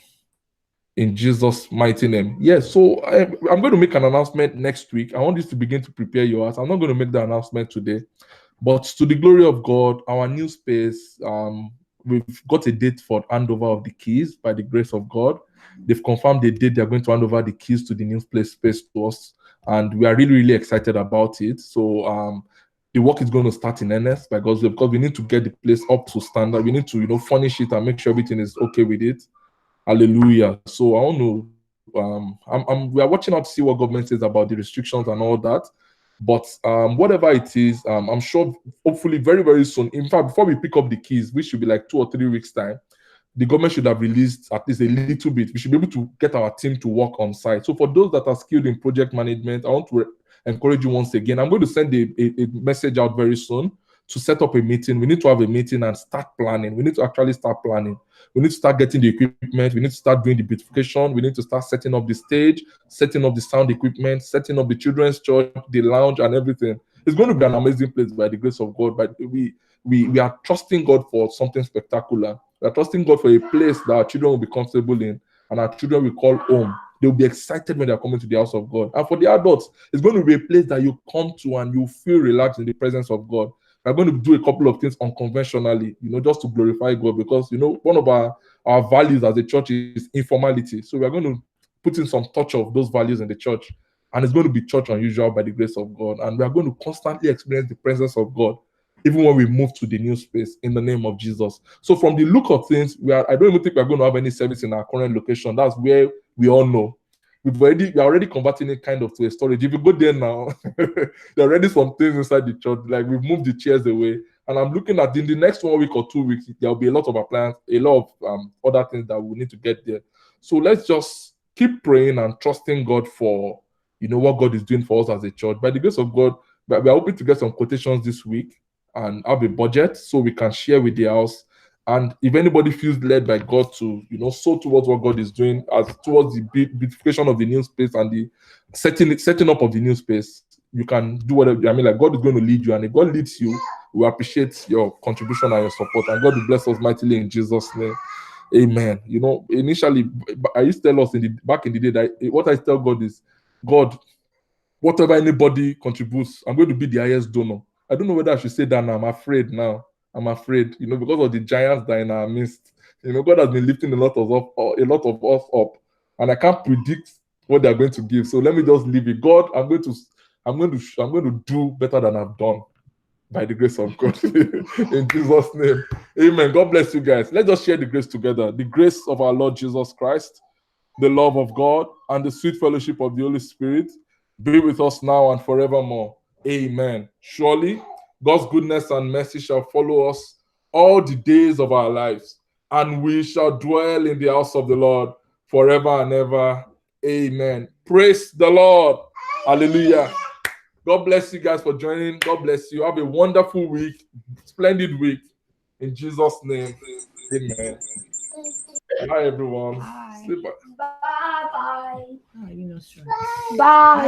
D: In Jesus' mighty name. Yes, so I'm going to make an announcement next week. I want you to begin to prepare your hearts. I'm not going to make the announcement today, but to the glory of God, our new space, we've got a date for handover of the keys by the grace of God. They've confirmed the date they're going to hand over the keys to the new space to us, and we are really, really excited about it. So the work is going to start in earnest because we need to get the place up to standard. We need to, furnish it and make sure everything is okay with it. Hallelujah. So I want to, we are watching out to see what government says about the restrictions and all that. But whatever it is, I'm sure, hopefully very, very soon. In fact, before we pick up the keys, which should be like 2 or 3 weeks time, the government should have released at least a little bit. We should be able to get our team to work on site. So for those that are skilled in project management, I want to encourage you once again. I'm going to send a message out very soon to set up a meeting. We need to have a meeting and start planning. We need to actually start planning. We need to start getting the equipment. We need to start doing the beautification. We need to start setting up the stage, setting up the sound equipment, setting up the children's church, the lounge, and everything. It's going to be an amazing place by the grace of God. But we are trusting God for something spectacular. We are trusting God for a place that our children will be comfortable in and our children will call home. They'll be excited when they're coming to the house of God. And for the adults, it's going to be a place that you come to and you feel relaxed in the presence of God. We're going to do a couple of things unconventionally, just to glorify God, because, one of our values as a church is informality. So we're going to put in some touch of those values in the church, and it's going to be church unusual by the grace of God. And we are going to constantly experience the presence of God, even when we move to the new space, in the name of Jesus. So from the look of things, I don't even think we're going to have any service in our current location. That's where we all know. We are already converting it kind of to a storage. If you go there now, there are already some things inside the church. Like we've moved the chairs away. And I'm looking at in the next 1 week or 2 weeks, there'll be a lot of appliances, a lot of other things that we need to get there. So let's just keep praying and trusting God for, what God is doing for us as a church. By the grace of God, we are hoping to get some quotations this week and have a budget so we can share with the house. And if anybody feels led by God to, sow towards what God is doing, as towards the beautification of the new space and the setting up of the new space, you can do whatever. Like God is going to lead you, and if God leads you, we appreciate your contribution and your support, and God will bless us mightily in Jesus' name. Amen. Initially, I used to tell us back in the day that what I tell God is, God, whatever anybody contributes, I'm going to be the highest donor. I don't know whether I should say that now. I'm afraid now. Because of the giants that are in our midst. God has been lifting a lot of us up, and I can't predict what they're going to give. So let me just leave it. God, I'm going to do better than I've done, by the grace of God. In Jesus' name, Amen. God bless you guys. Let's just share the grace together. The grace of our Lord Jesus Christ, the love of God, and the sweet fellowship of the Holy Spirit be with us now and forevermore. Amen. Surely God's goodness and mercy shall follow us all the days of our lives, and we shall dwell in the house of the Lord forever and ever. Amen. Praise the Lord. Hallelujah. God bless you guys for joining. God bless you. Have a wonderful week, splendid week. In Jesus' name, amen. Bye, everyone.
I: Bye.
C: Bye-bye.
I: Oh, you know, sure.
C: Bye.